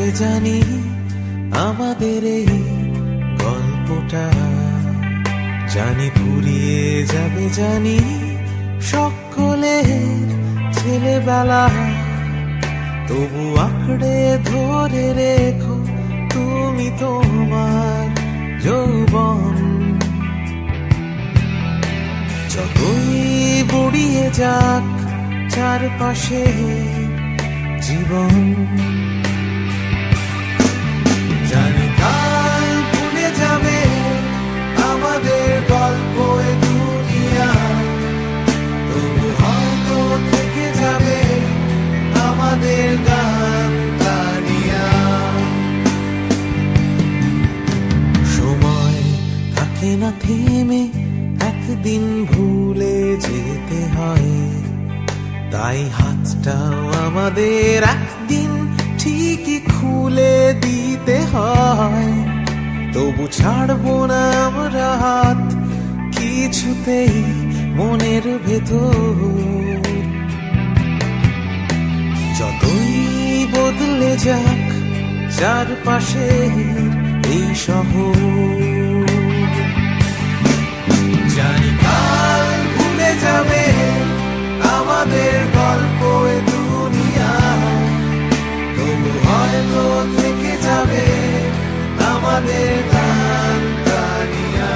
যাবে জানি আমাদের এই গল্পটা, জানি ফুরিয়ে যাবে জানি সকলের ছেলেবেলা, তবু আঁকড়ে ধরে রেখো তুমি তোমার যৌবন। যতই বুড়িয়ে যাক চারপাশে জীবন, জানি কাল ভুলে যাবে আমাদের গল্প এ দুনিয়া, তবু হয়তো থেকে যাবে আমাদের গান গানিয়া। সময় থাকে না থেমে, একদিন ভুলে যেতে হয়, তাই হাতটাও আমাদের একদিন ঠিকই খুলে দিতে হয়। তবু ছাড়বো না আমরা হাত কিছুতেই মনের ভেতর, যতই বদলে যাক চারপাশে এই শহর। জানি কাল ভুলে যাবে আমাদের গল্প এ দুনিয়া, তবু হয়তো থেকে যাবে আমাদের গান গানিয়া।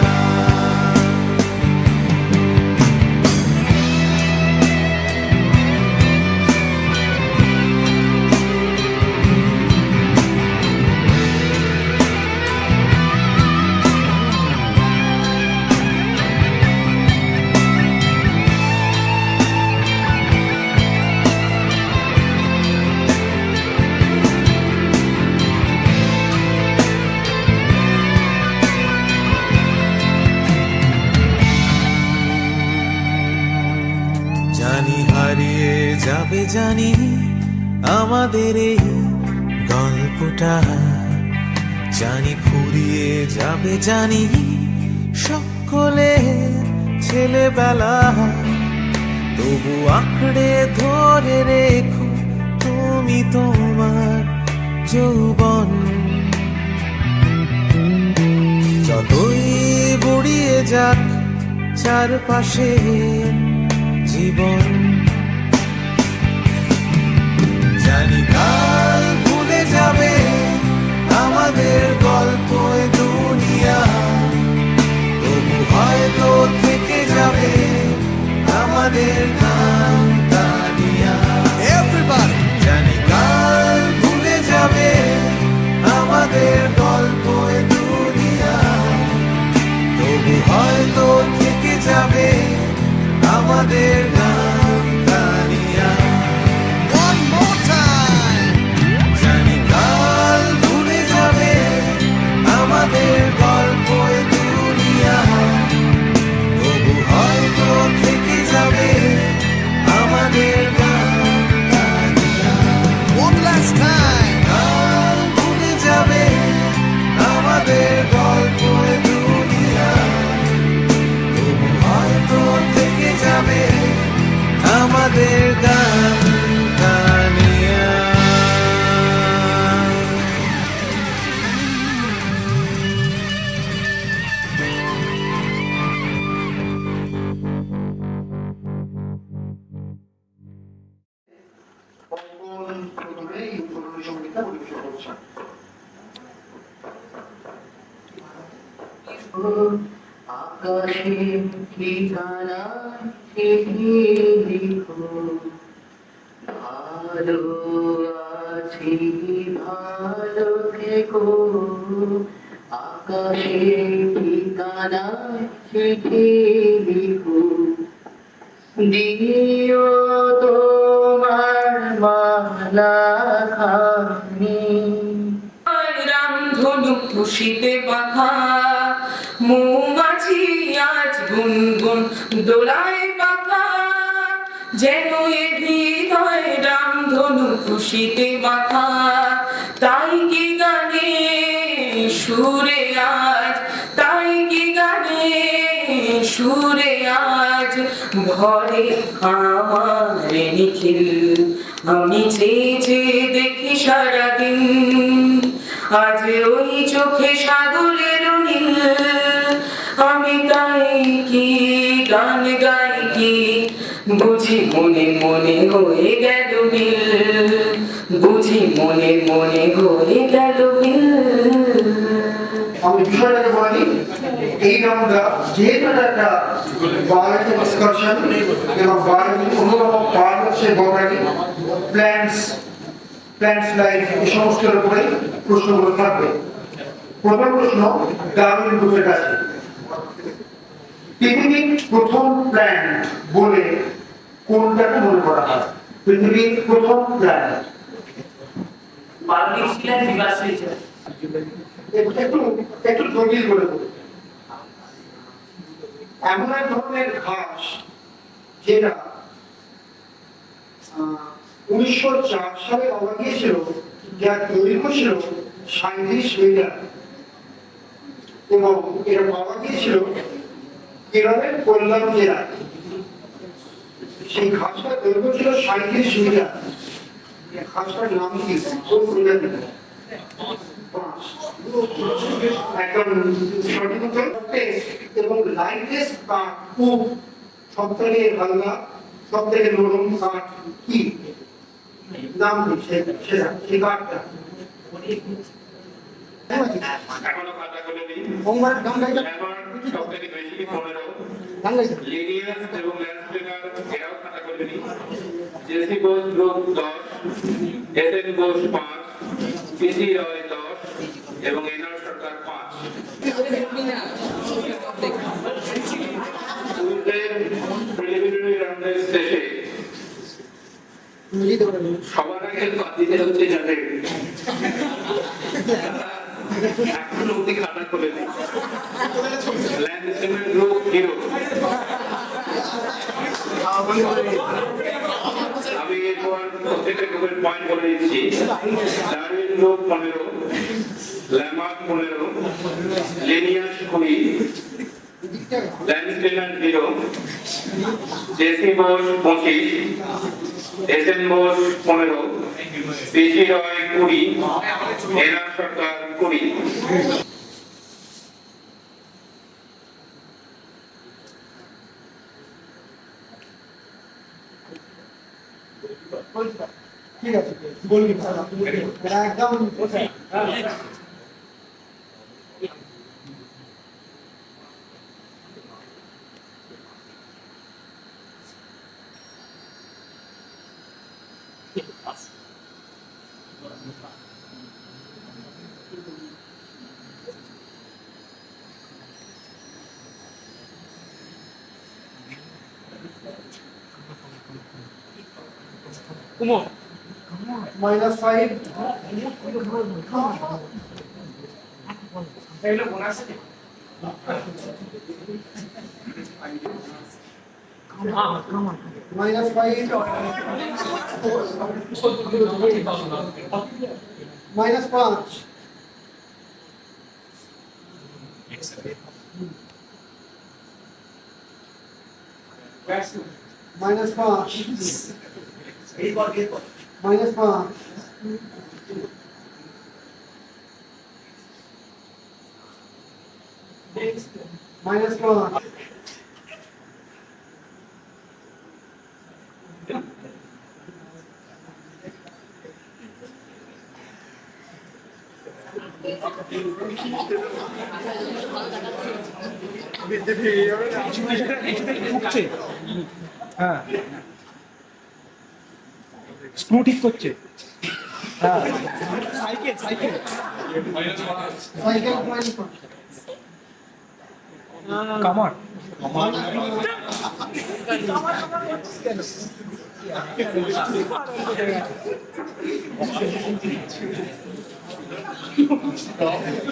জানি হারিয়ে যাবে জানি আমাদের এই গল্পটা, জানি ফুরিয়ে যাবে জানি সকলের ছেলেবেলা, তবু আঁকড়ে ধরে রেখো তুমি তোমার যৌবন। যতই বুড়িয়ে যাক চারপাশে জীবন, জানি কাল ভুলে যাবে আমাদের গল্প এ দুনিয়া, তবু হয়তো থেকে যাবে আমাদের গান গানিয়া। Everybody! জানি কাল ভুলে যাবে আমাদের গল্প এ দুনিয়া, তবু হয়তো থেকে যাবে আমাদের গান গানিয়া। One more time! জানি কাল ভুলে যাবে আমাদের গল্প এ দুনিয়া, তবু হয়তো থেকে যাবে আমাদের গান গানিয়া। One last time! কাল ভুলে যাবে আমাদের গল্প এ দুনিয়া, তবু হয়তো থেকে যাবে আমাদের গান গানিয়া। আকাশে ঠিকানা চিঠি লিখো, ভালো আছি ভালো থেকো। আকাশে ঠিকানা চিঠি লিখো, দিও তোমার মালা খানি। রামধনু খুশিতে বাঁধা, মৌমাছি আজ গুনগুন দোলায় বাঁধা, যেন এ হৃদয় রামধনু খুশিতে বাঁধা। তাই কি গানে সুরে আজ, তাই কি গানে সুরে আজ ভরে আমার নিখিল। আমি চেয়ে চেয়ে দেখি সারাদিন, আজ ওই চোখে সাগরের নীল। আমি তাই কি গান গাই কি, বুঝি মনে মনে হয়ে গেল মিল, বুঝি মনে মনে হয়ে গেল মিল। আমি বিষয়টাকে বলি, এই নামটা যেহেতু একটা বায়োলজি ডিসকাশন এবং বায়োলজি অন্যতম পার্ট হচ্ছে বটানি, প্ল্যান্টস লাইফ, এই সমস্তের উপরে প্রশ্নগুলো থাকবে। প্রথম প্রশ্ন ডারউইন গ্রুপের কাছে, পৃথিবীর প্রথম প্ল্যান্ট বলে কোনটাকে মনে করা হয়? পৃথিবীর প্রথম প্ল্যান্ট বাল্মিক ছিলেন বিবাসী। একটু জটিল করে বলি। এমন এক ধরনের ঘাস যেটা 1904 সালে পাওয়া গিয়েছিল, যার দৈর্ঘ্য ছিল 37 মিটার এবং এটা পাওয়া গিয়েছিল কেরলের কোল্লাম জেলায়। সেই ঘাসটার দৈর্ঘ্য ছিল 37 মিটার। ঘাসটার নাম কি? কোন প্রজাতি? একদম সঠিক উত্তর। এবং লাইটেস্ট কাঠ, খুব সব থেকে হালকা, সব থেকে নরম কাঠ কি? নাম কি সেই কাঠটা? এখনো খাতা খুলে দিই। সব থেকে বেশি 15, লিনিয়াস এবং ল্যান্ডস্কেপার এরাও খাতা খুলে দিই। JC Bose group 10, SN Bose 5, PC Ray 10 এবং এনআর সরকার 5। প্রিলিমিনারি রাউন্ডের শেষে সবার আগে বাতিতে হচ্ছে যাদের এখনো অব্দি খাতা খুলে দিই। Landscaper group hero. আমি এরপর প্রত্যেকটা গ্রুপের পয়েন্ট বলে দিচ্ছি। Darwin group 15, Lamarck 15, Linnaeus 20, landscaper 0, JC Bose 25, SN Bose 15, PC Ray 20, NR Sarkar 20। ঠিক আছে, বলবি একদম -5 -5 -5 হ্যাঁ, স্ক্রু ঠিক করছে। হ্যাঁ, সাইকেল সাইকেল কামার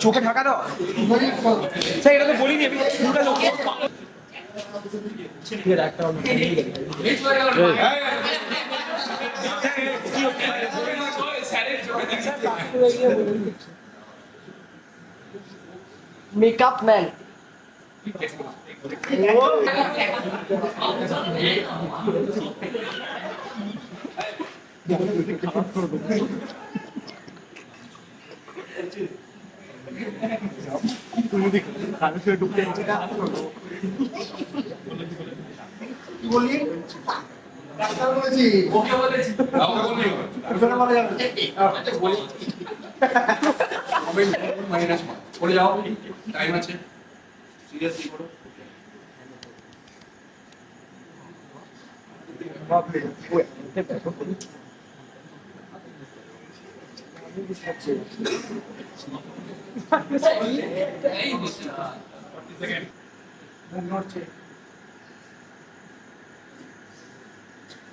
চোখে ঢাকা দাও। স্যার এটা তো বলিনি আমি, পুরোটা লোক মেকআপ ম্যান। কি বললি? ডাক্তার বলেছি। ওকে বলেছি ওখানে মারা যাবে। মাইনাস পড়ে যাও টাইম আছে সিরিয়াসলি করো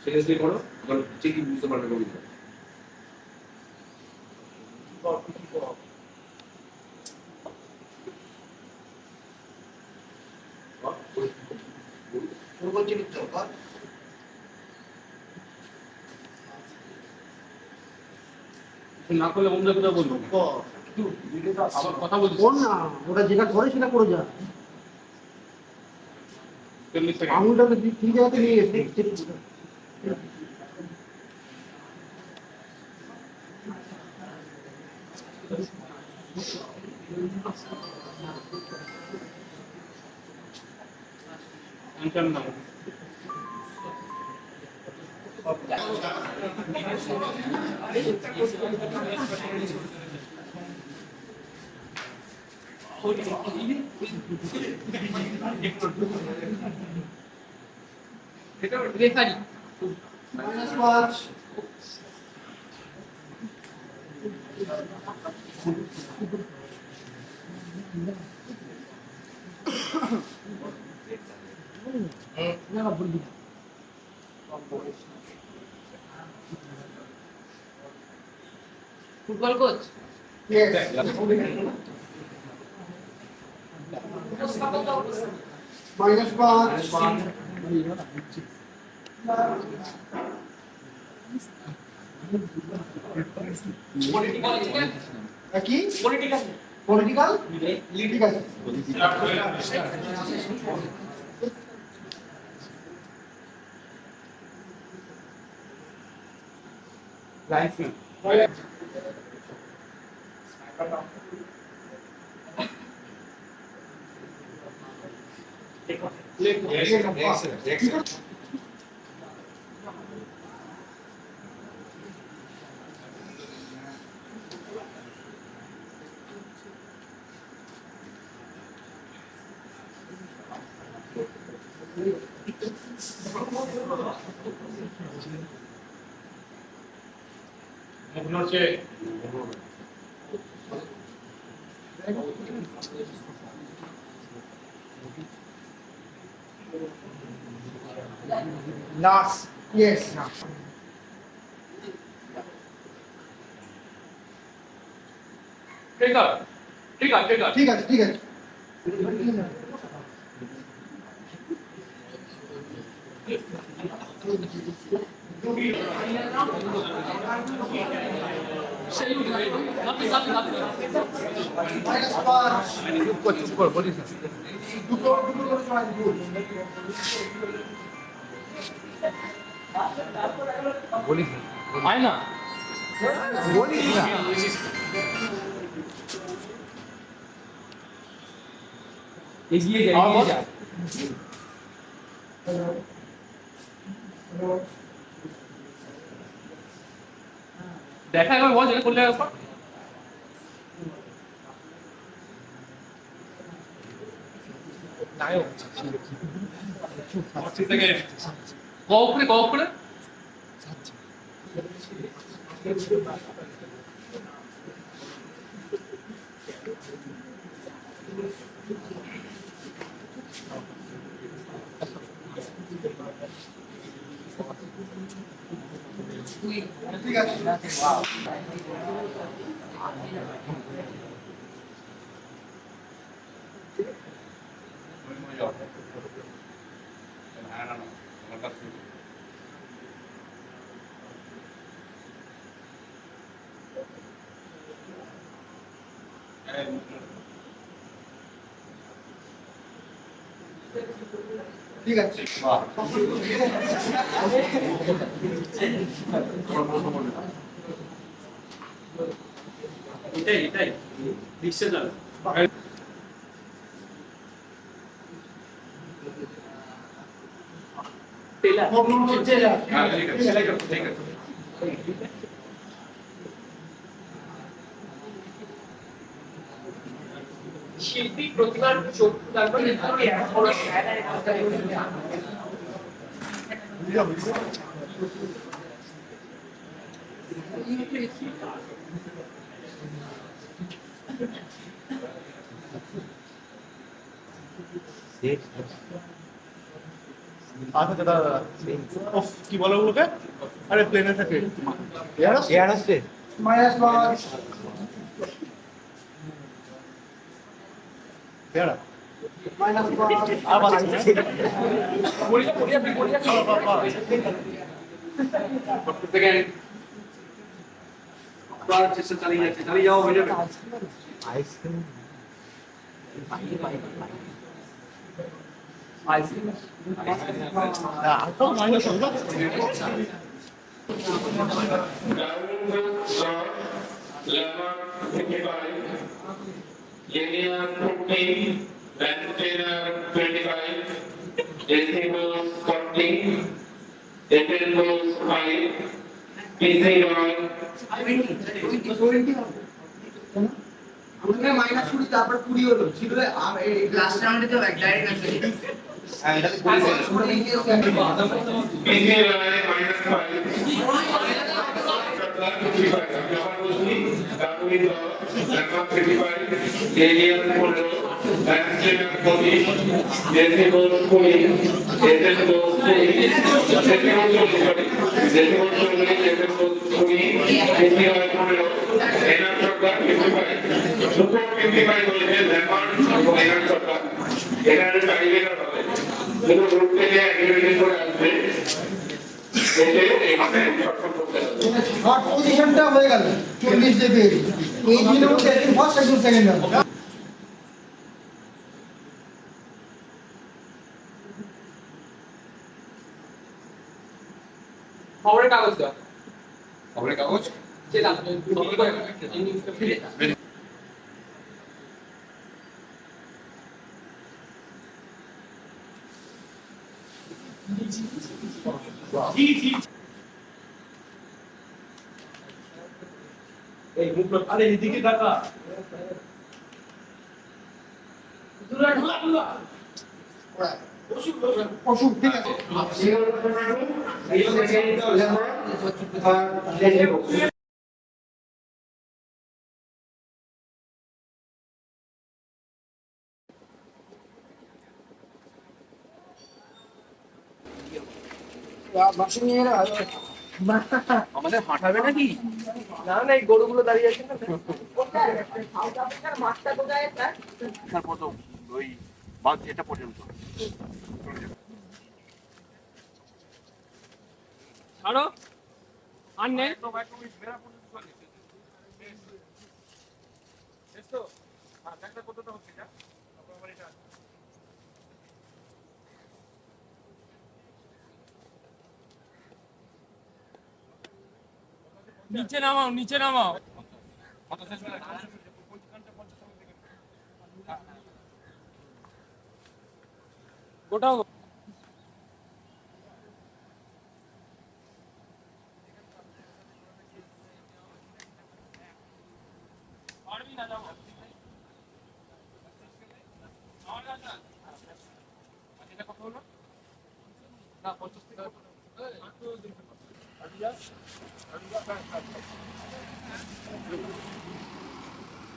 সিরিয়াসলি করো ঠিকই বুঝতে পারবে কবিতা শুরু করছি লিখতে হবে। না করলে অন্য কথা বলবো আবার কথা বলছি বল না, ওটা যেটা করে সেটা করে যা। 40 সেকেন্ড আঙুলটাকে ঠিক জায়গাতে নিয়ে এসে অ্যান্সার নাও এটা রেফারি -5 ফুটবল কোচ yes -5 কি পলিটিক্যাল ঠিক আছে লাইফ মনে হচ্ছে last yes ঠিক আছে ঠিক আছে ঠিক আছে ঠিক আছে ঠিক আছে চুপ কর বলিস না দুটো করে সময় দিন বলিস না আয় না বলিস না এগিয়ে যা এগিয়ে যা দেখা একবার বল যেটা করলে একবার নায়ক ক করে ঠিক আছে ঠিক আছে এটাই রিক্সা যাবে হ্যাঁ ঠিক আছে শিল্পী প্রতিভার চক্ষু তারপরে আচ্ছা দাদা ওফ কি বলো ওগুলোকে আরে প্লেনে থাকে এয়ার আসছে minus power air minus power আর বাজছে সেকেন্ড প্রাণ চেষ্টা চালিয়ে যাও হয়ে যাবে আইসক্রিম তো মাইনাস হবে Linear 14, Lancaster 25, AC goes 40, April goes 5, PC 1, minus 20 তারপর 20 হলো ছিল লাস্ট রাউন্ডে তো ডাইরেক্ট আসবে PC 1 minus 5, Alien 15, Lancaster 40, AC goes 20, April goes 20, PC 1 15, Enar Chopra 55, Super 55 হয়েছে ল্যাম্পার্ড এবং এনার চপরা এখানে টাইব্রেকার হবে কিন্তু গ্রুপ থেকে এগ্রিমেন্ট করে আসবে এতে এখানে সক্ষম করতে হবে শর্ট পজিশনটা হয়ে গেল 40 যে পেয়ে এই দিনের মধ্যে একদিন ফার্স্ট একদিন সেকেন্ড হবে খবরের কাগজ দাও খবরের কাগজ এই মুখটা আরে এদিকে টাকা অসুখ ঠিক আছে আমাদের হাঁটাবে নাকি না না এই গরুগুলো দাঁড়িয়ে আছে না মাঠটা কোথায় একটা প্রথম ওই বাদ এটা পর্যন্ত ছাড়ো আর নেই নিচে নামাও নিচে নামাও গোটাও পারবি না যাবো এটা কত হলো না 50 থেকে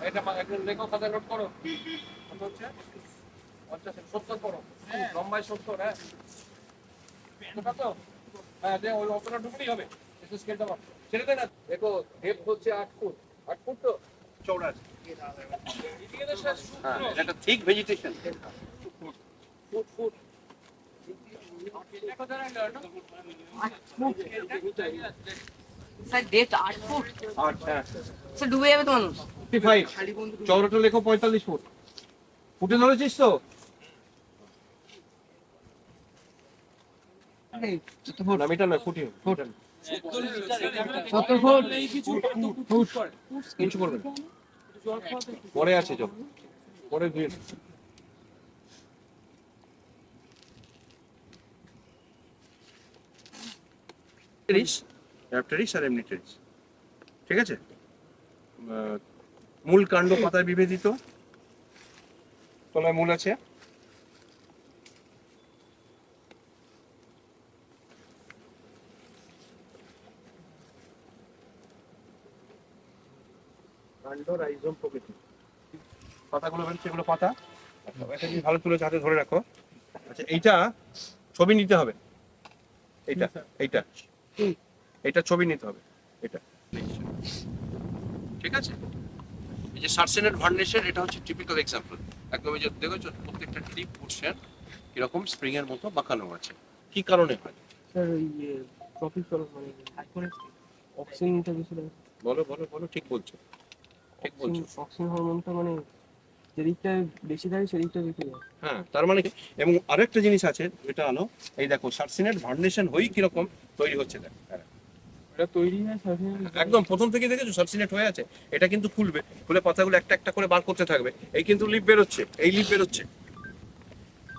এটা একজন লেখো খাতা নোট করো কত হচ্ছে 50 70 করো লম্বায় 70 হ্যাঁ কত হ্যাঁ যে ওই অপরা ঢুকলেই হবে একটু স্কেলটা মাপ ছেড়ে দে না দেখো ডেপথ হচ্ছে 8 ফুট 8 ফুট তো চৌড়া আছে এদিকে তো শেষ হ্যাঁ এটা ঠিক ভেজিটেশন ফুট ফুট এটা কত রাখলো স্যার ডেট 8 ফুট আচ্ছা স্যার ডুবে যাবে তো মানুষ 55 চৌড়াটা লেখো 45 ফুট ফুটে ধরেছিস তো না মিটার না ফুটি ফুট 70 ফুট কিছু করবেন পরে আছে চল পরে ধুয়ে টেরিস টেরিস আর এমনি টেরিস ঠিক আছে মূল কাণ্ড পাতায় বিভেদিত তলায় মূল আছে কাণ্ড রাইজোম প্রকৃতি পাতাগুলো বেরোচ্ছে এগুলো পাতা একটা জিনিস ভালো তুলে হাতে ধরে রাখো আচ্ছা এইটা ছবি নিতে হবে এইটা এইটা এইটা ছবি নিতে হবে এটা ঠিক আছে এই যে সার্সেনেট ভার্নিশের এটা হচ্ছে টিপিক্যাল এক্সাম্পল একদম এই যে দেখেছো প্রত্যেকটা টিপ পোরশন এরকম স্প্রিং এর মতো বাঁকানো আছে কি কারণে হয় স্যার ওই প্রফেসর মানে আইকনিক অক্সিজেনটা বেশি লাগে বলো বলো বলো ঠিক বলছো ঠিক বলছো অক্সিজেন হরমোনটা মানে যেদিকটা বেশি থাকে সেদিকটা বেশি যায় হ্যাঁ তার মানে কি এবং আরেকটা জিনিস আছে এটা আনো এই দেখো সার্সেনেট ভার্নিশন হই কিরকম তৈরি হচ্ছে দেখ এটা তৈরি হয় স্যার একদম প্রথম থেকে দেখেছো সার্সিনেট হয়ে আছে এটা কিন্তু খুলবে খুলে পাতাগুলো একটা একটা করে বার করতে থাকবে এই কিন্তু লিপ বেরোচ্ছে এই লিপ বেরোচ্ছে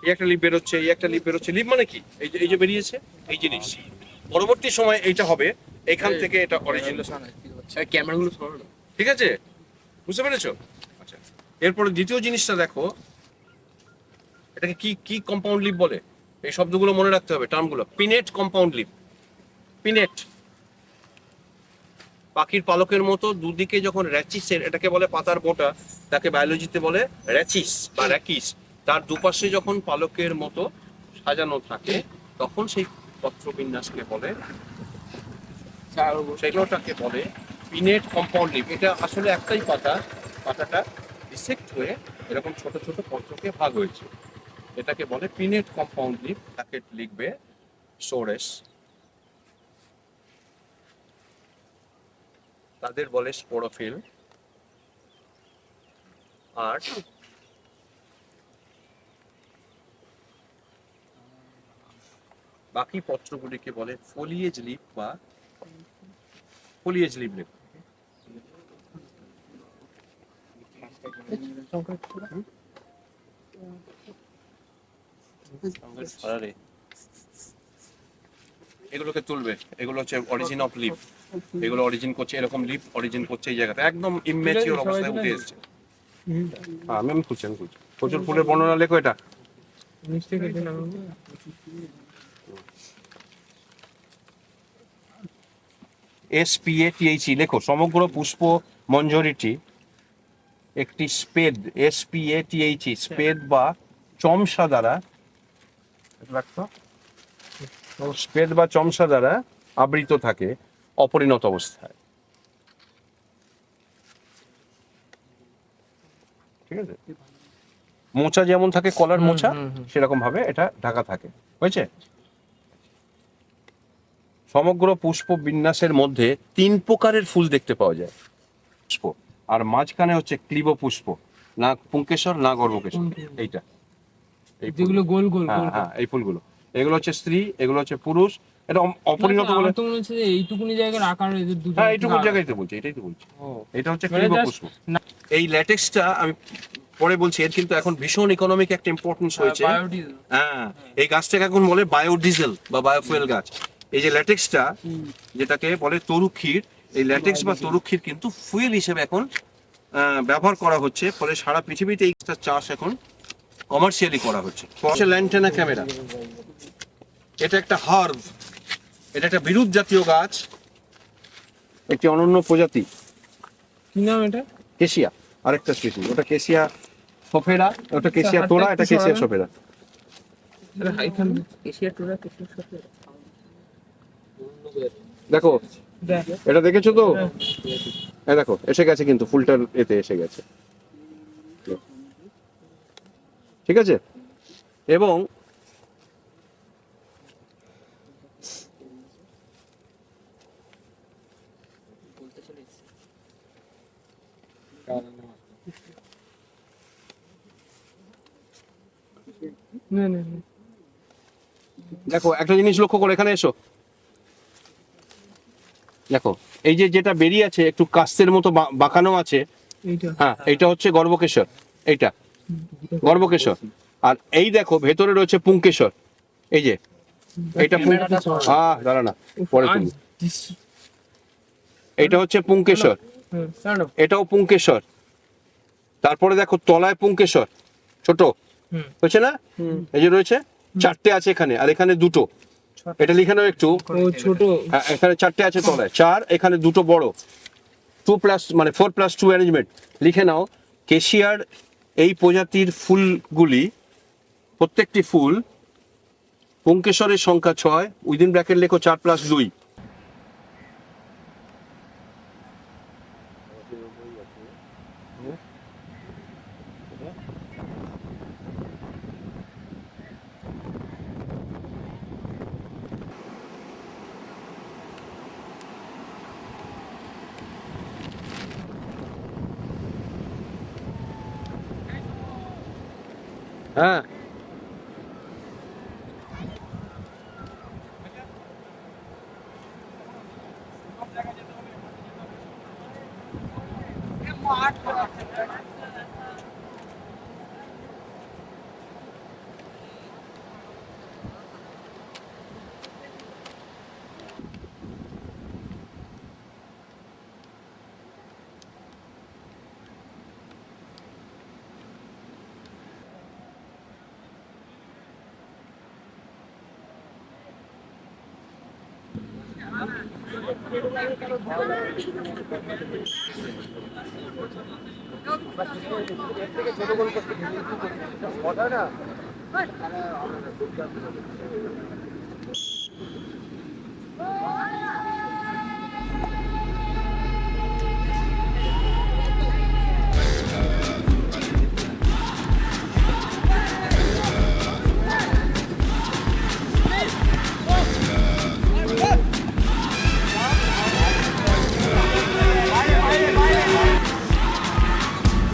এই একটা লিপ বেরোচ্ছে এই একটা লিপ বেরোচ্ছে লিপ মানে কি এই যে বেরিয়েছে এই জিনিস পরবর্তী সময় এইটা হবে এখান থেকে এটা অরিজিনাল স্যার ক্যামেরাগুলো সরানো ঠিক আছে বুঝতে পেরেছো আচ্ছা এরপরে দ্বিতীয় জিনিসটা দেখো এটাকে কি কি কম্পাউন্ড লিপ বলে এই শব্দগুলো মনে রাখতে হবে টার্মগুলো পিনেট কম্পাউন্ড লিপ পিনেট পাখির পালকের মতো দুদিকে যখন র্যাচিসের এটাকে বলে পাতার বোটা তাকে বায়োলজিতে বলে র্যাচিস বা র্যাকিস তার দুপাশে যখন পালকের মতো সাজানো থাকে তখন সেই পত্রবিন্যাসকে বলে সেগুলোটাকে বলে পিনেট কম্পাউন্ড লিপ এটা আসলে একটাই পাতা পাতাটা ডিসেক্ট হয়ে এরকম ছোট ছোট পত্রকে ভাগ হয়েছে এটাকে বলে পিনেট কম্পাউন্ড লিপ তাকে লিখবে সোরেস তাদের বলে স্পোরোফিল আর বাকি পত্রগুলিকে বলে ফোলিয়েজ লিপ বা ফোলিয়েজ লিপ লিপ এগুলোকে তুলবে এগুলো হচ্ছে অরিজিন অফ লিপ এগুলো অরিজিন করছে এরকম লিপ অরিজিন করছে এই জায়গাতে একদম ইমেচিওর অবস্থায় উঠে এসেছে হ্যাঁ আমি খুঁজছি প্রচুর ফুলের বর্ণনা লেখো এটা নিশ্চয়ই কেটে নাও SPATHE লেখো সমগ্র পুষ্প মঞ্জরিটি একটি স্পেদ SPATHE স্পেদ বা চমসা দ্বারা স্পেদ বা চমসা দ্বারা আবৃত থাকে অপরিণত অবস্থায় ঠিক আছে মোচা যেমন থাকে কলার মোচা সেরকম ভাবে এটা ঢাকা থাকে হয়েছে সমগ্র পুষ্প বিন্যাসের মধ্যে 3 প্রকারের ফুল দেখতে পাওয়া যায় পুষ্প আর মাঝখানে হচ্ছে ক্লীব পুষ্প না পুংকেশর না গর্ভকেশর এইটা এই যেগুলো গোল গোল হ্যাঁ এই ফুলগুলো এগুলো হচ্ছে স্ত্রী এগুলো হচ্ছে পুরুষ এটা অপরিণত বলে তো মনে হচ্ছে যে এইটুকুনি জায়গার আকার এদের দুটো হ্যাঁ এইটুকু জায়গায় তো বলছি এটাই তো বলছি এটা হচ্ছে ক্লীব পুষ্প এই ল্যাটেক্সটা আমি পরে বলছি এর কিন্তু এখন ভীষণ ইকোনমিক একটা ইম্পর্টেন্স হয়েছে হ্যাঁ এই গাছটাকে এখন বলে বায়োডিজেল বা বায়োফুয়েল গাছ এই যে ল্যাটেক্সটা যেটাকে বলে তরুক্ষীর এই ল্যাটেক্স বা তরুক্ষীর কিন্তু ফুয়েল হিসেবে এখন ব্যবহার করা হচ্ছে ফলে সারা পৃথিবীতে এই চাষ এখন কমার্শিয়ালি করা হচ্ছে ল্যান্টেনা ক্যামেরা এটা একটা হার্ব এটা একটা বিরুৎ জাতীয় গাছ একটি অনন্য প্রজাতি কি নাম এটা কেশিয়া আরেকটা স্পেসিস ওটা কেশিয়া সফেরা ওটা কেশিয়া তোড়া এটা কেশিয়া সফেরা এখানে এশিয়া টুরা কেশিয়া সাথে দেখো এটা দেখেছো তো এই দেখো এসে গেছে কিন্তু ফুলটার এতে এসে গেছে ঠিক আছে এবং না দেখো একটা জিনিস লক্ষ্য করো, এখানে এসো। দেখো এই যে যেটা বেরিয়ে আছে একটু কাস্তের মতো বাঁকানো আছে, এইটা হ্যাঁ এইটা হচ্ছে গর্ভকেশর, এইটা গর্ভকেশর। আর এই দেখো ভেতরে রয়েছে পুংকেশর, এই যে এইটা দাঁড়া না, পরে তুমি। এটা হচ্ছে পুংকেশর, এটাও পুংকেশর। তারপরে দেখো তলায় পুংকেশর ছোট হয়েছে না, এই যে রয়েছে চারটে আছে এখানে, আর এখানে দুটো। এটা লিখে নাও একটু, ছোট হ্যাঁ, এখানে চারটে আছে তলায়, 4, এখানে দুটো বড়, 2+ মানে 4+2 অ্যারেঞ্জমেন্ট লিখে নাও। কেশিয়ার এই প্রজাতির ফুলগুলি প্রত্যেকটি ফুল পুংকেশরের সংখ্যা 6, উইদিন ব্র্যাকেট লেখো 4+2। হ্যাঁ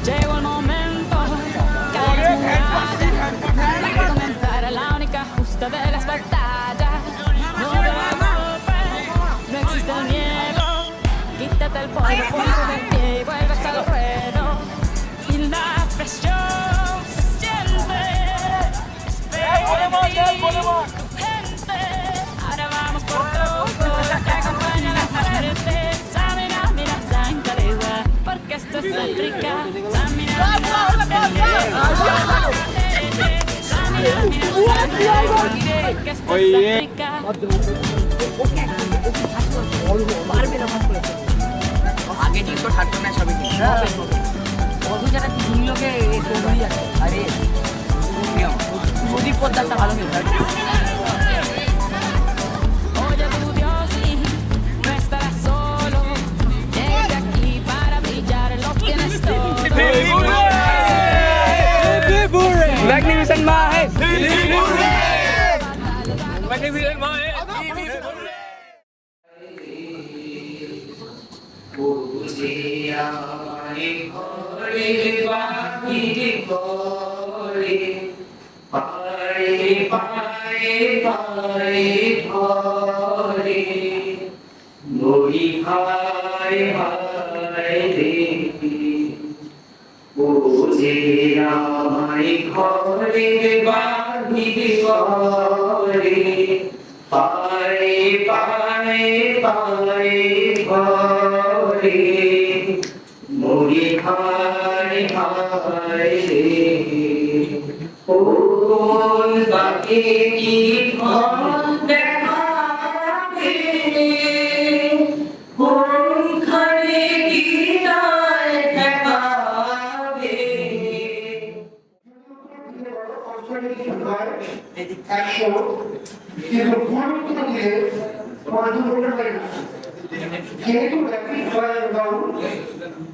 Llegó el momento, cae de comenzar la única justa de las batallas. No te preocupes, no existe el miedo. Quítate el polvo, ponte de pie y vuelves al ruedo. Y la presión se siente. Espera en ti, gente. Ahora vamos por todo, que acompaña la suerte. Samina, mira, Zancaleza, porque esto es África. আগে জিনিসটা থাকতো না সবই অধু যারা লোকে তৈরি আছে। আরে সুদীপ পদ্মারটা ভালো খেলতে Oye tu Dios, sí, no estarás solo. Llegaste aquí para brillar, lo tienes todo. Magnificent মা হ্যাঁ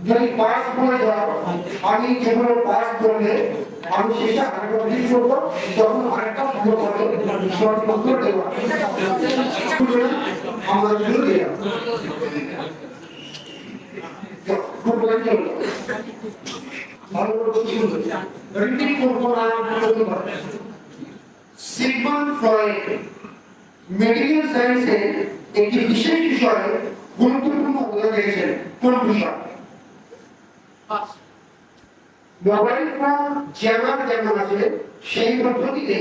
যদি পাস করে যাও, আমি যেগুলো পাস করলে আমি সেটা আরেকদিন করবো, তখন আরেকটা ভালো করে শর্ট উত্তর দেবো। আমরা শুরু দিলাম ভালো করে শুরু রিপিট করবো না, সিগমন্ড ফ্রয়েড মেডিকেল সায়েন্সের একটি বিশেষ বিষয়ে গুরুত্বপূর্ণ অবদান রেখেছেন। কোন বিষয়? মোবাইল ফোন যেমন আছে সেই পদ্ধতিতে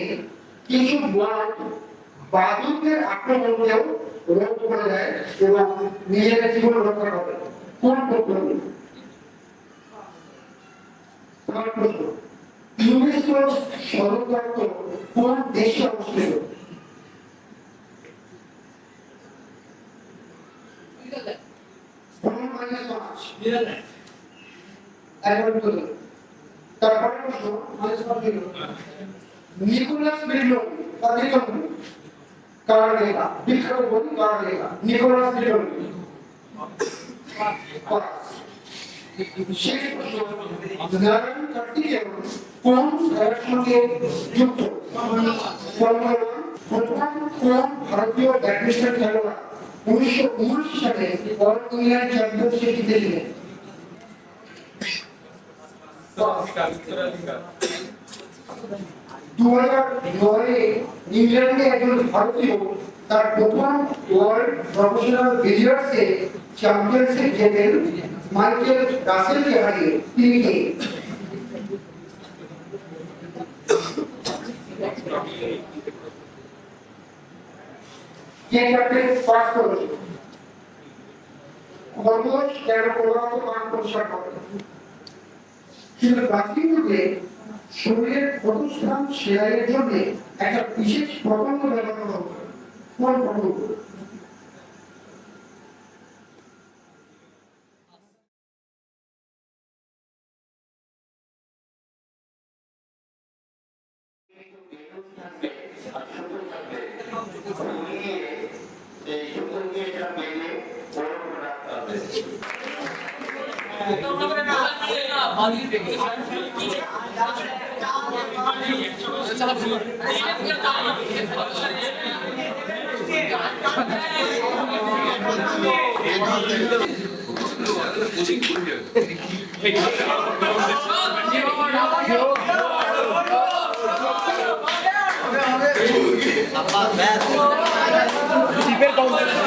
কিছু ওয়ার্ড বাদুড়দের আক্রমণকেও রোধ করে দেয় এবং নিজেদের জীবন রক্ষা করে। কোন পদ্ধতি? ইউনেস্কোর সদর দপ্তর কোন দেশে অবস্থিত? তারপরে প্রশ্ন নিকোলাস বিটল কার লেখা বিখ্যাত বই কার লেখা? নিকোলাস বিটল। শেষ প্রশ্ন নারায়ণ কার্তিকেয় কোন খেলার সঙ্গে যুক্ত? প্রথম কোন ভারতীয় ব্যাডমিন্টন খেলোয়াড় 1979 সালে অল ইংল্যান্ড চ্যাম্পিয়নশিপ জিতেছিলেন? 2009 ইংল্যান্ডে একজন ভারতীয় তার প্রথম ওয়ার্ল্ড প্রফেশনাল বিলিয়ার্ডসে চ্যাম্পিয়নশিপ জেতেন মাইকেল রাসেলকে হারিয়ে। তিনি কে? কে চ্যাম্পিয়ন পাস করেছে? খরগোশ কেন প্রধানত কান পরিষ্কার করে? কিন্তু প্রাচীন যুগে শরীরের প্রতিস্থান সেলাইয়ের জন্য একটা বিশেষ পতঙ্গ ব্যবহার করা হতো। কোন পতঙ্গ?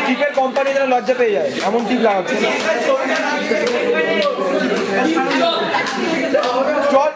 টিপের কোম্পানি যেন লজ্জা পেয়ে যায় এমন টিপ লাগাচ্ছে। চল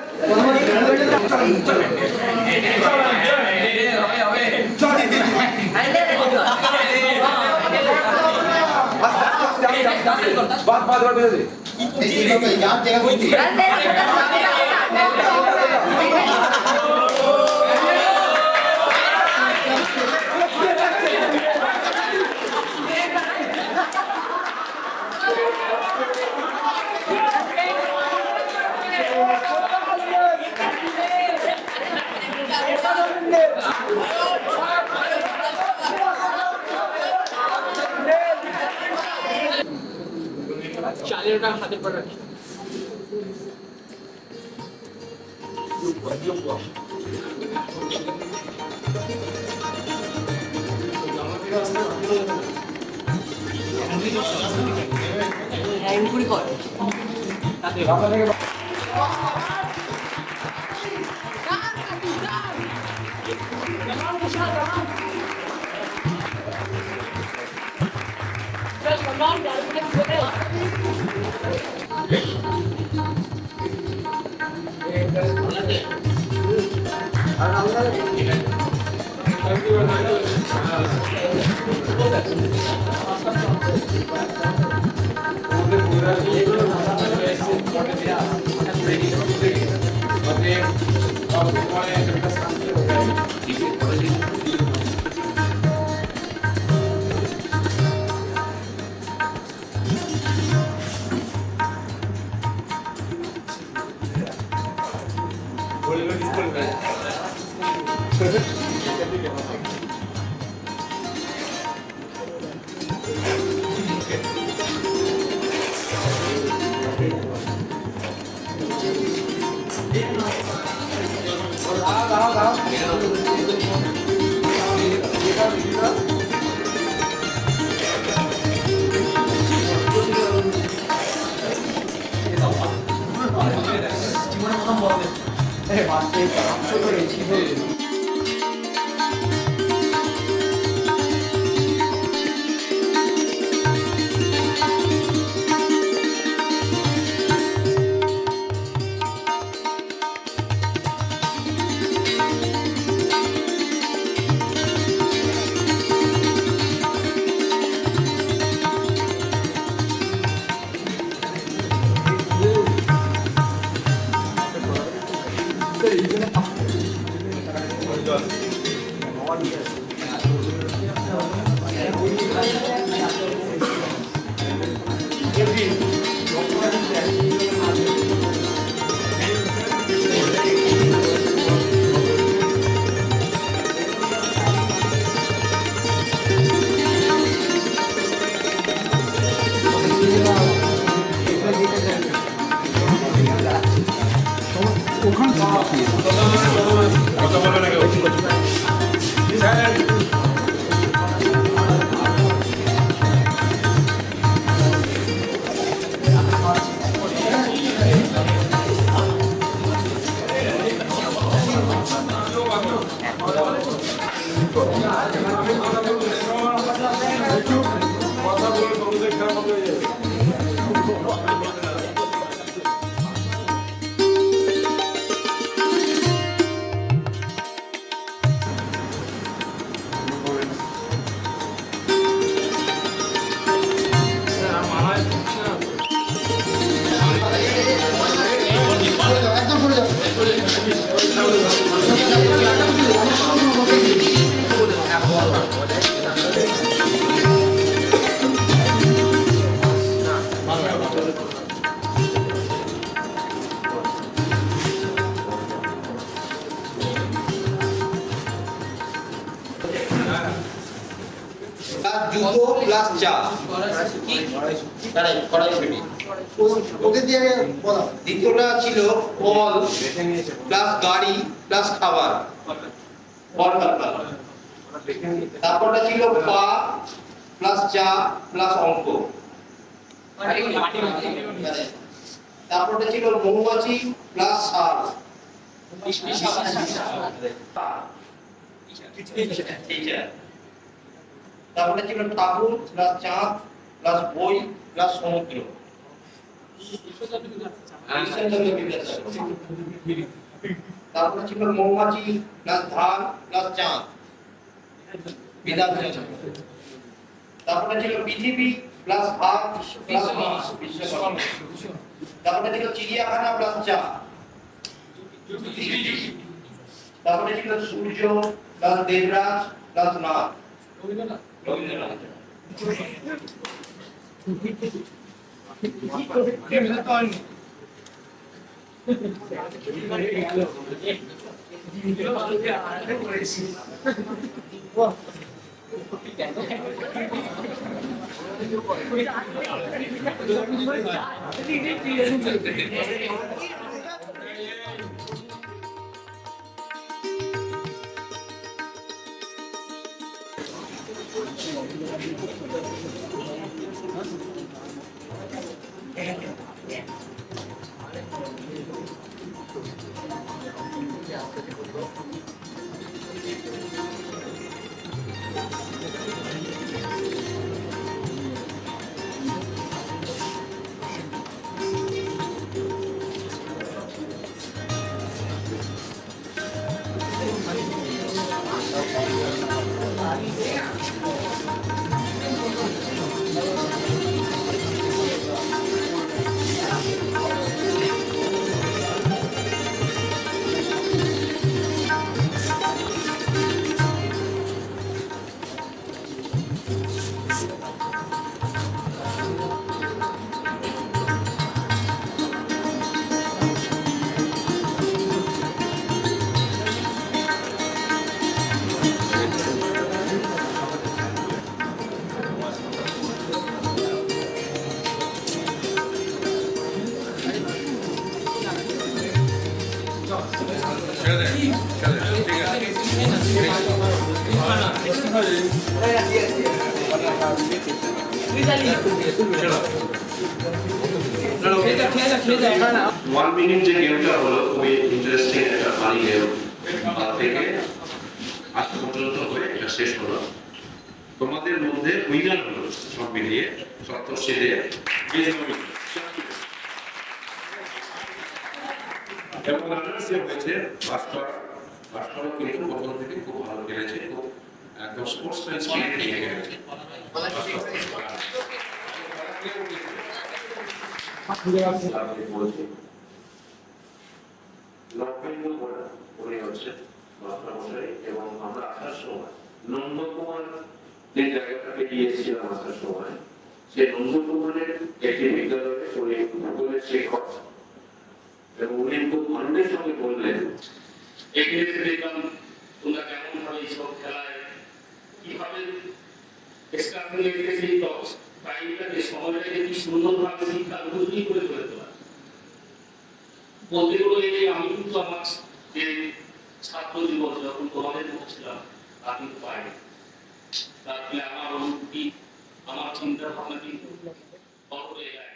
চালেরটা হাতে পড়ে এমনি কর কথা বলবে না কেউ একদম সরে যাও। জুতো প্লাস চা কড়াইশুটি। ওকে দিয়ে বলা দ্বিতীয়টা ছিল ফল প্লাস গাড়ি প্লাস খাবার ফল খাবার। তারপরটা ছিল পা প্লাস চা প্লাস অঙ্ক। তারপরটা ছিল মৌমাছি প্লাস সার। তারপরে ছিল ঠাকুর প্লাস চাঁদ প্লাস বই প্লাস সমুদ্র। তারপরে ছিল মৌমাছি প্লাস ধান প্লাস চাঁদ বিধানচন্দ্র। তারপরে ছিল পৃথিবী প্লাস ভাত প্লাস মাছ বিশ্বকর্মা। তারপরে ছিল চিড়িয়াখানা প্লাস চা। তারপরে ছিল Surya plus Debraj plus Nath Rabindranath. One minute যে গেমটা হলো খুবই ইন্টারেস্টিং একটা ফানি গেম। তার থেকে আজ পর্যন্ত হয়ে এটা শেষ হলো। তোমাদের মধ্যে উইনার হলো সব মিলিয়ে সপ্তর্ষিদের এবং রানার্স হয়েছে ভাস্কর। ভাস্কর কিন্তু প্রথম থেকে খুব ভালো খেলেছে, খুব একদম স্পোর্টসম্যান স্পিরিট নিয়ে খেলেছে। এবং আমরা আসার সময় নন্দকুমার যে জায়গাটা পেরিয়ে এসেছিলাম আসার সময়, সে নন্দকুমারের একটি বিদ্যালয়ে উনি ভূগোলের শিক্ষক এবং উনি খুব আনন্দের সঙ্গে বললেন, এগিয়ে এসে দেখলাম তোমরা কেমন ভাবে এইসব খেলায় কিভাবে সেই টাইমটাকে সময়টাকে কি সুন্দরভাবে শিক্ষা উপযোগী করে তোলা। বলতে গেলে আমি কিন্তু আমার যে ছাত্র জীবন যখন তোমাদের মধ্যে ছিলাম তা কিন্তু পাইনি। তার ফলে আমার অনুভূতি, আমার চিন্তা ভাবনা কিন্তু বড় হয়ে যায়।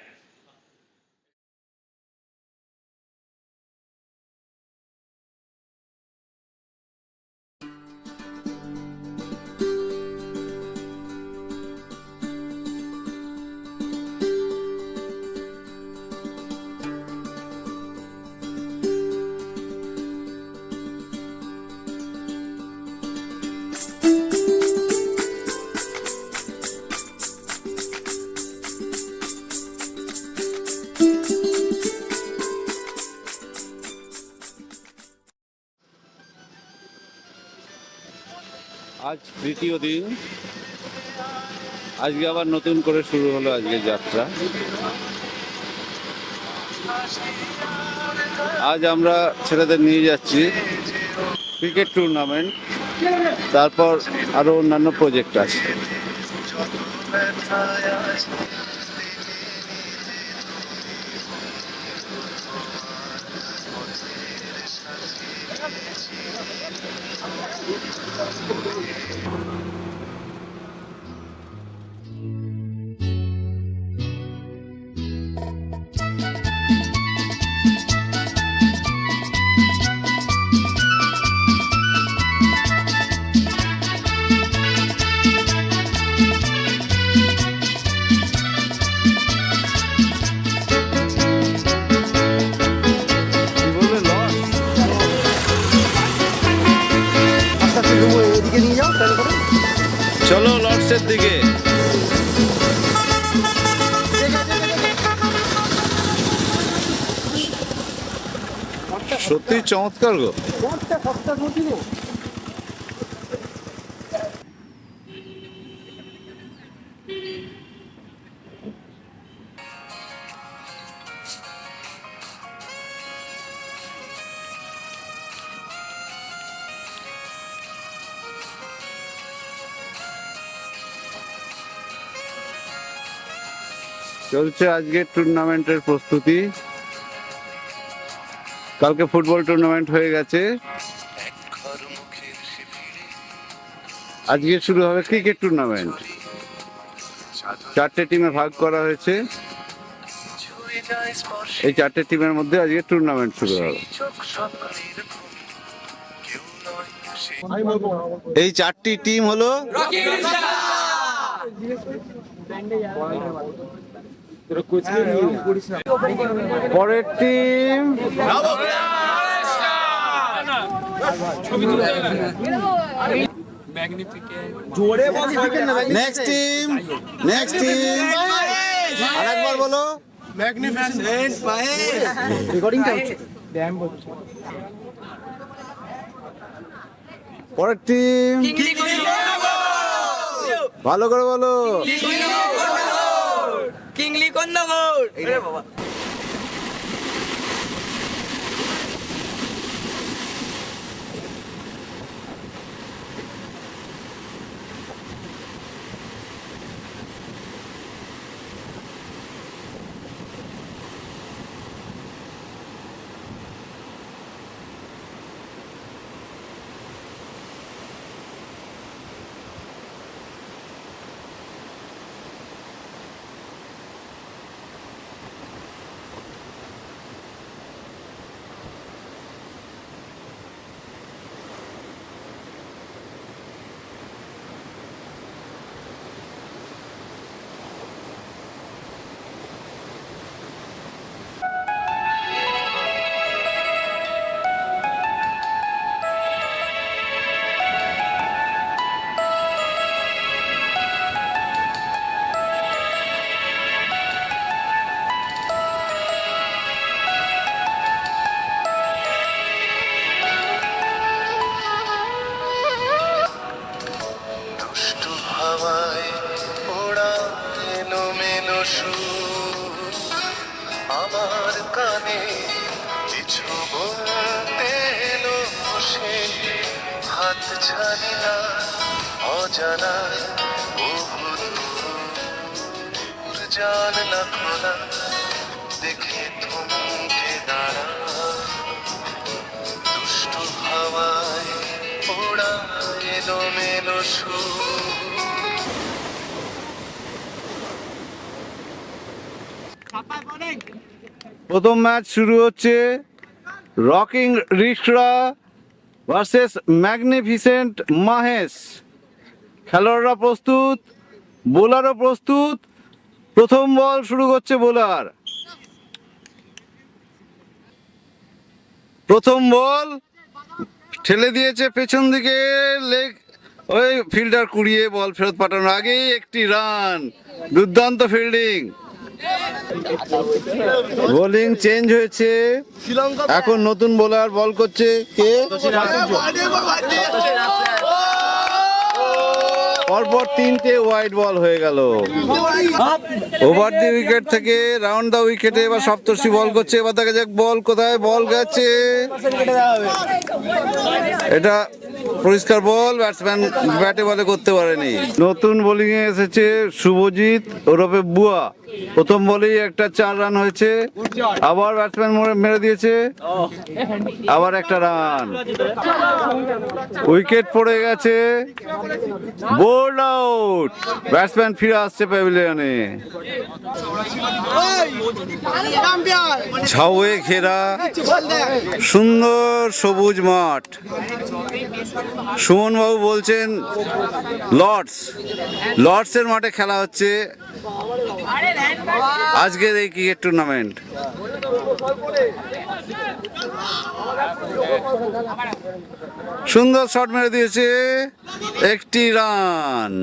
আজ তৃতীয় দিন, আজকে আবার নতুন করে শুরু হলো আজকের যাত্রা। আজ আমরা ছেলেদের নিয়ে যাচ্ছি ক্রিকেট টুর্নামেন্ট, তারপর আরো অন্যান্য প্রজেক্ট আছে। চলো লর্ডসের দিকে। সত্যি চমৎকার গো। চলছে আজকের টুর্নামেন্টের প্রস্তুতি। কালকে ফুটবল টুর্নামেন্ট হয়ে গেছে, আজকে শুরু হবে ক্রিকেট টুর্নামেন্ট। 4টে টিমে ভাগ করা হয়েছে, এই 4টে টিমের মধ্যে আজকে টুর্নামেন্ট শুরু হবে। এই 4টি টিম হলো পরের টিম নেক্সট টিম আরেকবার বলো পরের টিম ভালো করে বলো কিংলি কন্নগর। আমার কানে কিছু বলতে এলো সে, হাত ছাড়ি না অজানা বহুদূর জানলা খোলা দেখে থমকে দাঁড়া, দুষ্ট এলোমেলো সুর প্রথম ম্যাচ শুরু হচ্ছে rocking rickshaw versus magnificent Mahesh. খেলোয়াড়রা প্রস্তুত, বোলারও প্রস্তুত। প্রথম বল শুরু করছে বোলার। প্রথম বল ঠেলে দিয়েছে পেছন দিকে, লেগ ওই ফিল্ডার কুড়িয়ে বল ফেরত পাঠানোর আগেই একটি রান। দুর্দান্ত ফিল্ডিং। বোলিং চেঞ্জ হয়েছে, এখন নতুন বোলার বল করছে কে? পরপর 3টে ওয়াইড বল হয়ে গেল। ওভার দি উইকেট থেকে রাউন্ড দা উইকেটে এবার সপ্তর্ষি বল করছে। এবার দেখা যাক বল কোথায়, বল গেছে, এটা পরিষ্কার বল, ব্যাটসম্যান ব্যাটে বলে করতে পারেনি। নতুন বোলিং এ এসেছে শুভজিৎ ওরফে বুয়া। প্রথম বলেই একটা 4 রান হয়েছে, আবার ব্যাটসম্যান মেরে দিয়েছে, আবার একটা রান। উইকেট পড়ে গেছে, বোল্ড আউট। ব্যাটসম্যান ফিরে আসছে প্যাভিলিয়নে। ঝাউয়ে ঘেরা সুন্দর সবুজ মাঠ। সুমন বাবু বলছেন লর্ডসের মাঠে খেলা হচ্ছে আজকের এই ক্রিকেট টুর্নামেন্ট। সুন্দর শট মেরে দিয়েছে, একটি রান।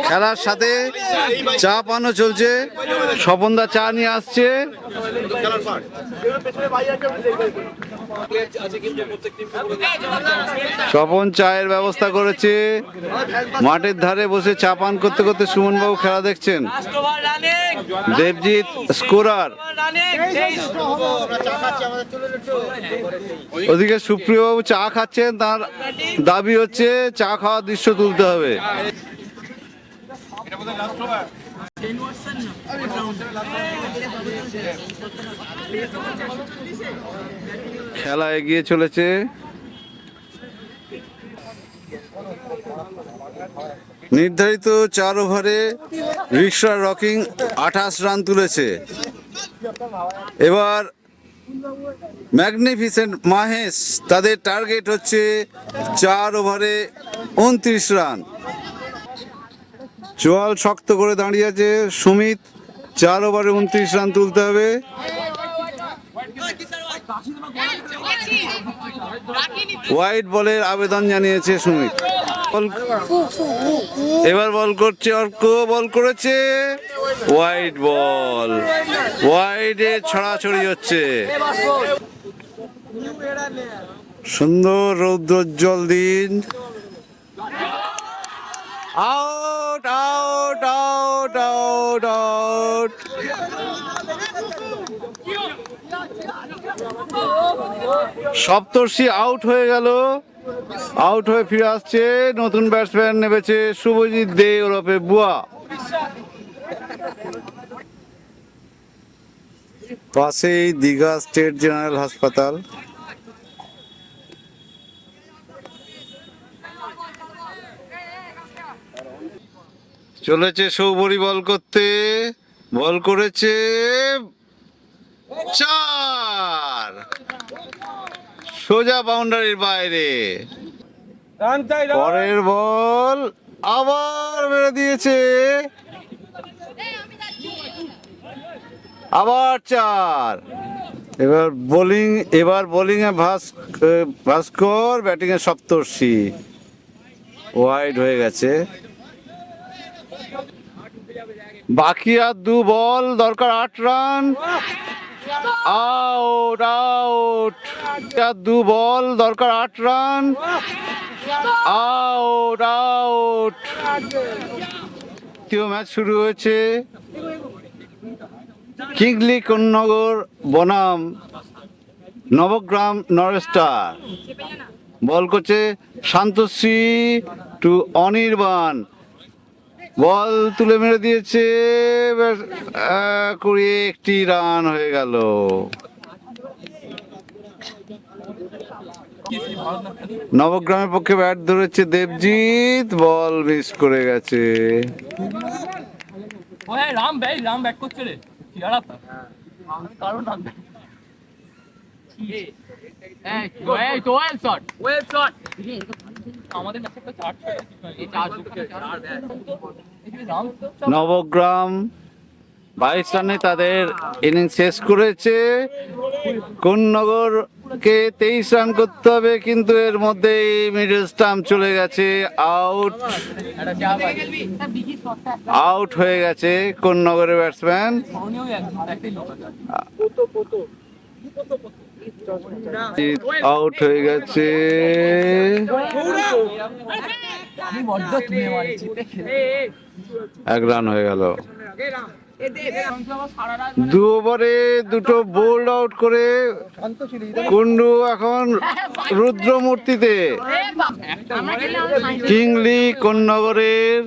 খেলার সাথে চা পানও চলছে। স্বপনদা চা নিয়ে আসছে। স্বপন চায়ের ব্যবস্থা করেছে। মাঠের ধারে বসে চা পান করতে করতে সুমনবাবু খেলা দেখছেন। দেবজিৎ স্কোরার, ওদিকে সুপ্রিয়বাবু চা খাচ্ছেন। তার দাবি হচ্ছে চা খাওয়ার দৃশ্য তুলতে হবে। খেলা এগিয়ে চলেছে। নির্ধারিত 4 ওভারে রিকশা রকিং 28 রান তুলেছে। এবার ম্যাগনিফিসেন্ট মাহেশ, তাদের টার্গেট হচ্ছে 4 ওভারে 29 রান। চোয়াল শক্ত করে দাঁড়িয়ে আছে সুমিত। 4 ওভারে 29 রান তুলতে হবে। ওয়াইড বলের আবেদন জানিয়েছে সুমিত। এবার বল করছে অর্ক, বল করেছে, ওয়াইড বল। ওয়াইডে ছড়াছড়ি হচ্ছে। সুন্দর রৌদ্রোজ্জ্বল দিন। Out out out out out. Saptarshi out হয়ে গেল। আউট হয়ে ফিরে আসছে নতুন ব্যাটসম্যান নেমেছে শুভজিৎ দে ওরফে বুয়া। পাশেই দীঘা স্টেট জেনারেল হাসপাতাল। চলেছে সৌবরী বল করতে, বল করেছে, 4, সোজা বাউন্ডারির বাইরে। পরের বল আবার মেরে দিয়েছে, আবার 4। এবার বোলিং এ ভাস্কর, ব্যাটিং এ সপ্তর্ষি। ওয়াইড হয়ে গেছে। বাকি আর 2 বল, দরকার 8 রান। Out out. 2 বল, দরকার 8 রান। Out out. দ্বিতীয় ম্যাচ শুরু হয়েছে কিংলি কোন্নগর বনাম নবগ্রাম নরেস্টার। বল করছে শান্তশ্রী টু অনির্বাণ, বল তুলে মেরে দিয়েছে, কুড়িয়ে একটি রান হয়ে গেল। নবগ্রামের পক্ষে ব্যাট ধরেছে দেবজিৎ, বল মিস করে গেছে। রাম ব্যাট করছে রে, কারণ নবগ্রাম 22 রানে তাদের ইনিংস শেষ করেছে। কোন্নগরকে 23 রান করতে হবে, কিন্তু এর মধ্যেই মিডল স্টাম্প চলে গেছে, আউট হয়ে গেছে কোন্নগরের ব্যাটসম্যান। আউট হয়ে গেছে। এক রান হয়ে গেল। 2 ওভারে 2টো বোল্ড আউট করে কুন্ডু এখন রুদ্রমূর্তিতে। কিংলি কোন্নগরের,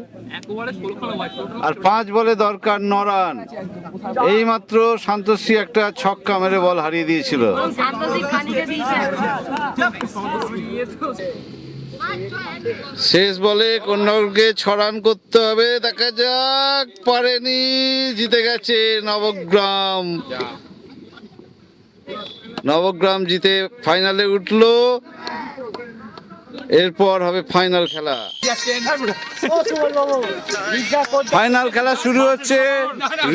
আর 5 বলে দরকার 9 রান। এইমাত্র শান্তশ্রী একটা ছক্কা মেরে বল হারিয়ে দিয়েছিল। শেষ বলে কোন্নগরকে 6 রান করতে হবে, দেখা যাক, পারেনি, জিতে গেছে নবগ্রাম। নবগ্রাম জিতে ফাইনালে উঠলো। এরপর হবে ফাইনাল খেলা। ফাইনাল খেলা শুরু হচ্ছে।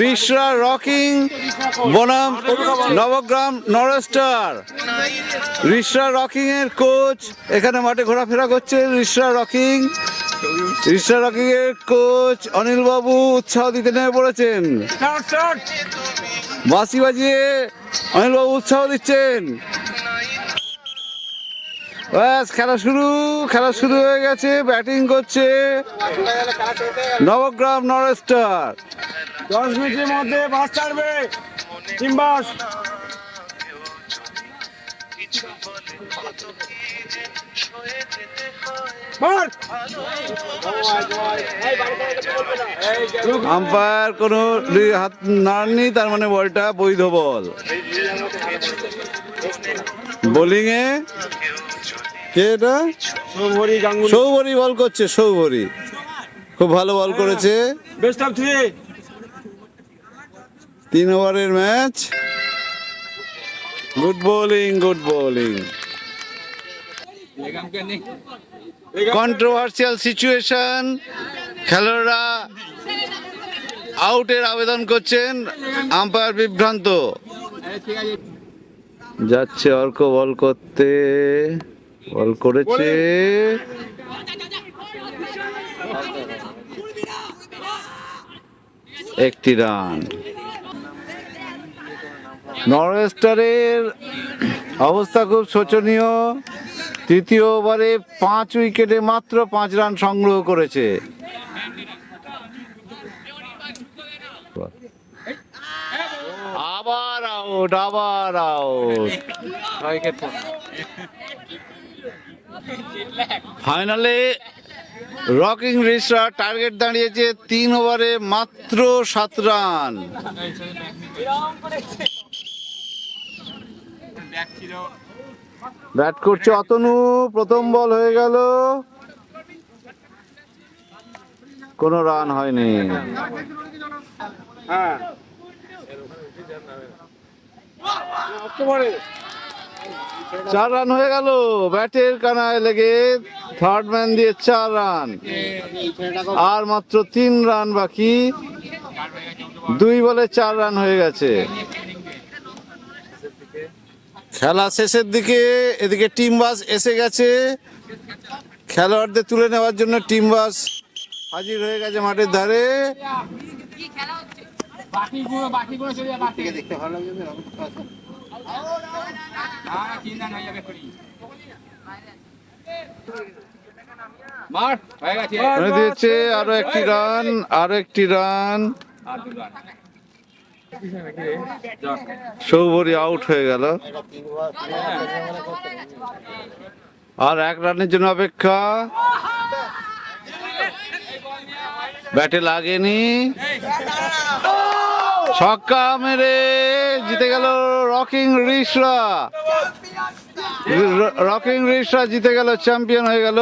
রিশরা রকিং বনাম নবগ্রাম নরেস্টার। রিশরা রকিং এর কোচ এখানে মাঠে ঘোরাফেরা করছে। রিশরা রকিং এর কোচ অনিল বাবু উৎসাহ দিতে নেমে পড়েছেন। বাঁশি বাজিয়ে অনিল বাবু উৎসাহ দিচ্ছেন। ব্যাস, খেলা শুরু হয়ে গেছে। ব্যাটিং করছে নবগ্রাম নরেস্টার। 10 মিনিটের মধ্যে বাস ছাড়বে টিম বাস। আম্পায়ার কোনো হাত নাড়নি, তার মানে বলটা বৈধ বল। বোলিং এ কে এটা? সৌভরি বল করছে। সৌভরি খুব ভালো বল করেছে। Best of 3। 3 ওভারের match. Good bowling. Controversial situation, খেলোয়াড়রা আউটের আবেদন করছেন, আম্পায়ার বিভ্রান্ত। যাচ্ছে অর্ক বল করতে, বল করেছে, একটি রান। নরেস্টারের অবস্থা খুব শোচনীয়। তৃতীয় ওভারে 5 উইকেটে মাত্র 5 রান সংগ্রহ করেছে। আবার আউট। ফাইনালে রকিং রিশরা টার্গেট দাঁড়িয়েছে 3 ওভারে মাত্র 7 রান। ব্যাট করছে অতনু। প্রথম বল হয়ে গেল, কোনো রান হয়নি। 4 রান হয়ে গেল। ব্যাটের কানায় লেগে থার্ড ম্যান দিয়ে 4 রান। আর মাত্র 3 রান বাকি। 2 বলে 4 রান হয়ে গেছে। খেলা শেষের দিকে। এদিকে টিম বাস এসে গেছে। খেলোয়াড়দের তুলে নেওয়ার জন্য টিম বাস হাজির হয়ে গেছে মাঠের ধারে। দিয়েছে আরো একটি রান। সৌবরী আউট হয়ে গেল। আর 1 রানের জন্য অপেক্ষা। ব্যাটে লাগেনি, ছক্কা মেরে জিতে গেল রকিং রিশরা। রকিং রিশরা জিতে গেল, চ্যাম্পিয়ন হয়ে গেল।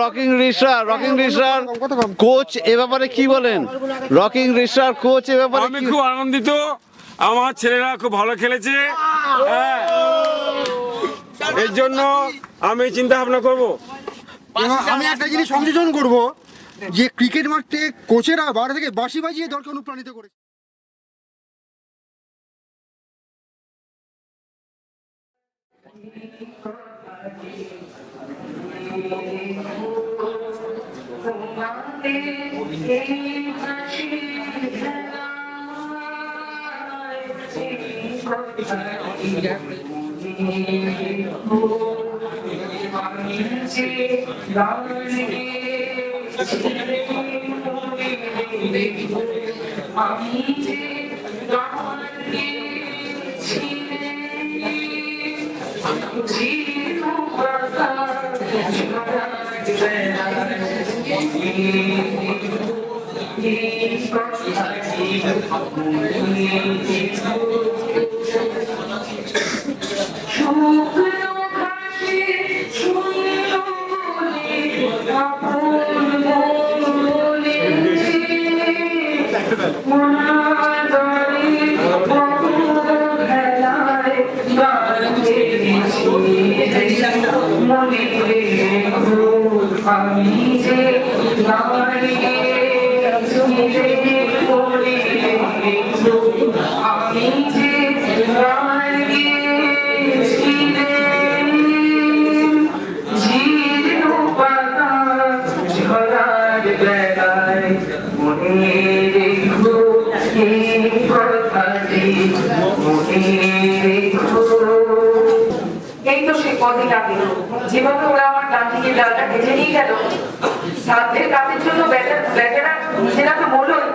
রকিং রিশরার কোচ এ ব্যাপারে কি বলেন? রকিং রিশরার কোচ এ ব্যাপারে আমি খুব আনন্দিত, আমার ছেলেরা খুব ভালো খেলেছে, এর জন্য আমি চিন্তা ভাবনা করবো। আমি একটা জিনিস সংযোজন করব, যে ক্রিকেট মাঠে কোচেরা বাইরে থেকে বাঁশি বাজিয়ে দলকে অনুপ্রাণিত করে। এই তো সে কদিন আগে যেভাবে ওরা আমার ডান দিকে ডালটা কেটে নিয়ে গেল, সাধ্যের কাজের জন্য ব্যাটারা নিজেরা তো বললোই,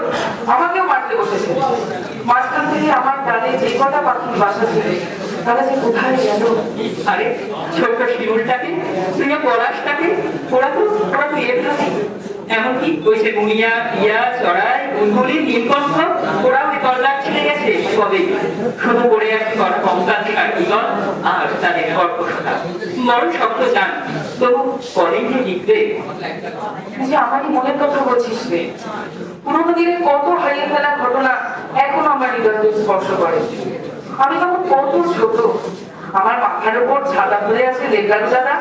আমাকেও মারতে বসেছে। মাঝখান থেকে আমার ডালে যে কটা পাখির বাসা ছিল তারা যে কোথায় গেল। আরে ছোট্ট শিউলটাকে, তুই পলাশটাকে, ওরা তো এর থাকে। এমনকি ওই সে বুনিয়া, ইয়া, চড়াই, বুলবুলি, নীলকণ্ঠ, ওরাও তল্লাট ছেড়ে গেছে কবে। শুধু পড়ে আছে কঙ্কান্তি কার্তিকন আর তাদের কর্কশতা। বড় শক্ত চান, তবু কলেই যে জিতবে। যে আমারই মনের কথা বলছিস রে, পুরোনো দিনের কত হারিয়ে ফেলা ঘটনা এখন আমার হৃদয়কে স্পর্শ করে। আমি তখন কত ছোট, আমার মাথার উপর ছাতা ধরে আছে লেগার দাদা,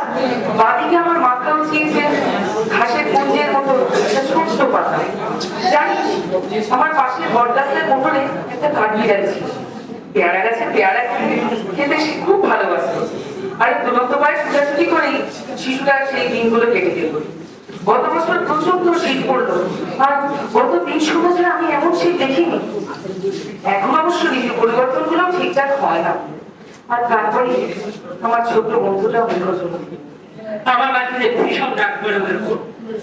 বাদিকে আমার মাথা উঠিয়েছে ঘাসের কুঞ্জের মতো একটা ছোট্ট পাতা। জানিস, আমার পাশে বটগাছের মোটরে একটা কাঠবিড়াল ছিল। পেয়ারা গাছে পেয়ারা খেতে সে খুব ভালোবাসত। আর দুরন্ত পায়ে ছুটাছুটি করেই শিশুরা সেই দিনগুলো কেটে দিল। গত বছর প্রচন্ড শীত পড়লো, আর গত ৩০ বছরে আমি এমন শীত দেখিনি। এখন অবশ্য ঋতু পরিবর্তন গুলো ঠিকঠাক হয় না। আর তারপরে আমার ছোট্ট বন্ধুটাও নির্বাচন। আমার বাড়িতে ভীষণ রাগ বেরোদের উপর,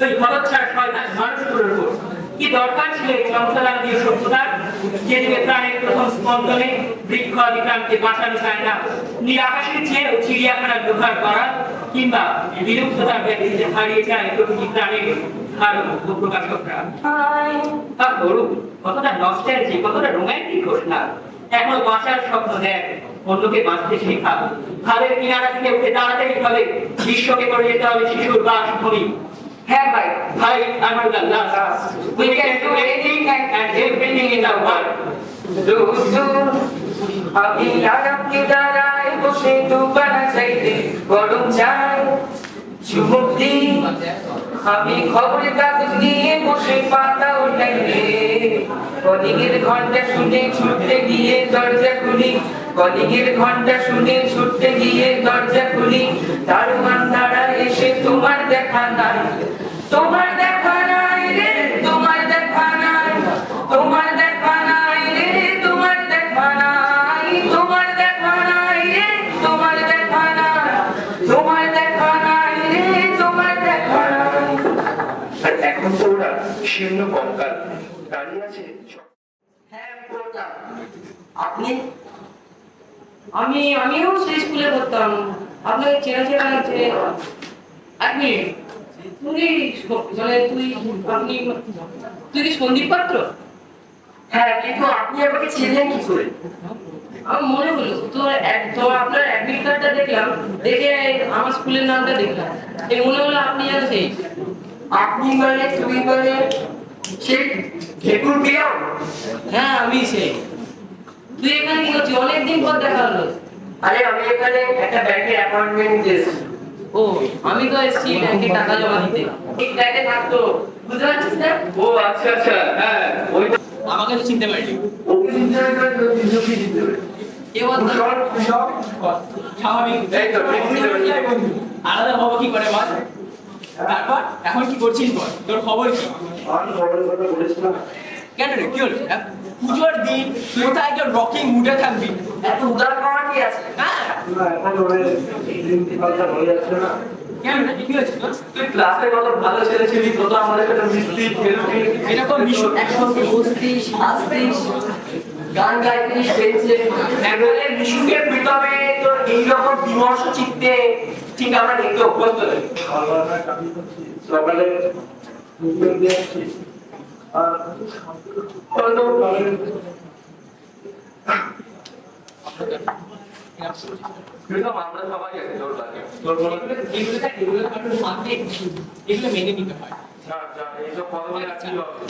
ওই খরচ ছাড়া শয়তান মানুষগুলোর উপর। কি দরকার ছিল এই চঞ্চলান্তীয় সভ্যতার, যে যুগে প্রাণের প্রথম স্পন্দনে বৃক্ষ অতিক্রান্তে বাঁচানো যায় না, নিরাকাশের চেয়েও চিড়িয়াখানার ব্যবহার করা, কিংবা বিলুপ্ততার ব্যাধিতে হারিয়ে যায় প্রকৃতি প্রাণের প্রকাশকরা। কতটা নস্টালজিক, কতটা রোম্যান্টিক ঘটনা। এখনো বাঁচার স্বপ্ন দেখ, অন্যকে বাঁচতে শেখা। খালের কিনারা থেকে উঠে দাঁড়াতেই হবে, বিশ্বকে করে যেতে হবে শিশুর বাসভূমি। হ্যাঁ ভাই, ভাই আমার last, we can do anything and everything in the world. আমি আরামকে দাঁড়ায় বসে ডুবানা চাইতে গরম চাই চুমুক দিই। আমি খবরের কাগজ নিয়ে বসে পাতা ওঠাইলে কলিংয়ের ঘন্টা শুনে ছুটতে গিয়ে দরজা খুলি। কলিংয়ের ঘন্টা শুনে ছুটতে গিয়ে দরজা খুলি। দারোয়ান দাঁড়ায় এসে তোমার দেখা নাই, তোমার দেখা নাই রে, তোমার দেখা নাই, তোমার দেখা নাই রে, তোমার দেখা নাই, তোমার দেখা নাই রে, তোমার দেখা নাই, তোমার দেখা নাই রে, তোমার দেখা নাই। আর এখন তো ওরা শীর্ণ কঙ্কাল দাঁড়িয়ে আছে। হ্যাঁ আমি পড়তাম। আপনি? আমিও সেই স্কুলে পড়তাম। আপনাকে চেনা চেনা লাগছে। এক মিনিট, তুই কি সন্দীপ পাত্র? হ্যাঁ, কিন্তু আপনি আমাকে চিনলেন কি করে? আমার মনে হলো তো আপনার অ্যাডমিট কার্ডটা দেখলাম, দেখে আমার স্কুলের নামটা দেখলাম, এই মনে হলো আপনি যেন সেই। আপনি মানে তুমি মানে সেই ঠেকুর পিয়াও? হ্যাঁ আমি সেই। তুই এখানে কি করছিস? অনেকদিন পর দেখা হলো। আরে আমি এখানে একটা ব্যাংকের অ্যাপয়েন্টমেন্ট দিয়েছি। ও আমি তো এসেছি ব্যাংকে টাকা জমা দিতে। এই ব্যাংকে থাকতো, বুঝতে পারছিস না? ও আচ্ছা আচ্ছা, হ্যাঁ ওই আমাকে তো চিনতে পারলি। ওকে চিনতে পারলে নিজেকে চিনতে পারবে। কে বলতো? স্বাভাবিক। এই তো আলাদা হবো কি করে বল? তারপর এখন কি করছিস বল? তোর খবর কি? আমি খবরের কথা বলেছিলাম। কেন রে কি হলো? পুজোর দিন কোথায় একটা রকিং মুডে থাকবি? এত উদার পাওয়ার কি আছে? হ্যাঁ না এখন ওই প্রিন্সিপালটা হয়ে যাচ্ছে না। কেন রে কি হয়েছে তোর? তুই ক্লাসে কত ভালো ছেলে ছিলি, কত আমাদের সাথে মিশতি খেলতি, এরকম মিশু একসঙ্গে বসতিস, হাসতিস, গান গাইতিস, বেঞ্চে। এবারে মিশুকে প্রীতমে তোর এইরকম বিমর্ষ চিত্তে ঠিক আমরা দেখতে অভ্যস্ত নই। সকালে মুখে দিয়ে আসছি আর আমরা সবাই আছি তোর লাগে। তোর এগুলো মেনে নিতে হয়।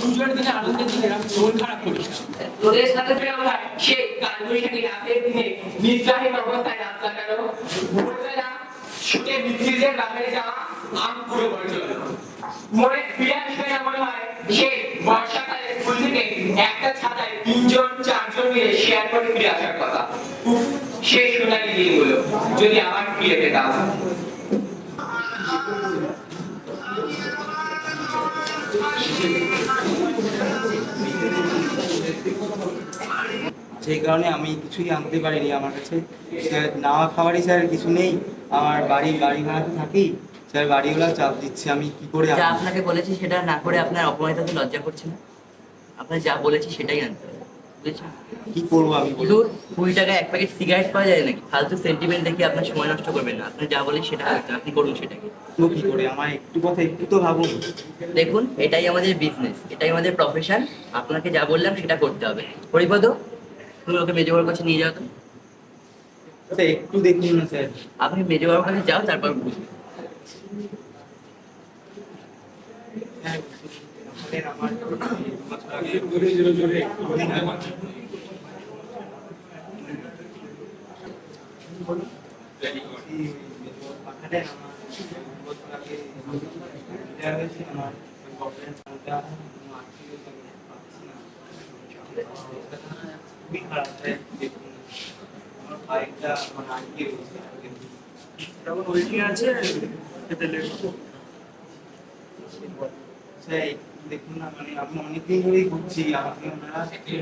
পুজোর দিনে আনন্দের দিনে মন খারাপ করিস না। তোদের সাথে আমরা সেই কালবৈশাখী রাতের দিনে নিদ্রাহীন অবস্থায় রাত কাটানো, ভোরবেলা ছুটে মিত্রীদের গ্রামে যাওয়া আম পুরো করে চলল। মনে ফিরে আসবে না মনে হয় সেই বর্ষাকালে স্কুল থেকে একটা ছাতায় 3-4 মিলে শেয়ার করে ফিরে আসার কথা। উফ, সেই সোনালি দিনগুলো যদি আবার ফিরে পেতাম। সেই কারণে আমি কিছুই আনতে পারিনি। আমার কাছে নাওয়া খাবারই স্যার কিছু নেই। আমার বাড়ি ভাড়াতে থাকি স্যার, বাড়িওয়ালা চাপ দিচ্ছে, আমি কি করে যা আপনাকে বলেছি সেটা না করে আপনার অপমানিত লজ্জা করছে না? আপনার যা বলেছি সেটাই আনতে হবে, বুঝেছেন? কি করবো আমি? 20 টাকায় 1 প্যাকেট সিগারেট পাওয়া যায় নাকি? ফালতু সেন্টিমেন্ট দেখে আপনার সময় নষ্ট করবেন না। আপনি যা বলেন সেটা করতে, আপনি করুন সেটাকে। তো কি করে? আমার একটু কথা একটু তো ভাবুন। দেখুন, এটাই আমাদের বিজনেস, এটাই আমাদের প্রফেশন। আপনাকে যা বললাম সেটা করতে হবে। হরিপদ, তুমি ওকে মেজো বাবার কাছে নিয়ে যাও তো। স্যার একটু দেখুন না স্যার। আপনি মেজো বাবার কাছে যাও, তারপর বুঝবেন। দেখুন না, মানে আমি অনেকদিন ধরেই ঘুরছি, আমাকে ওনারা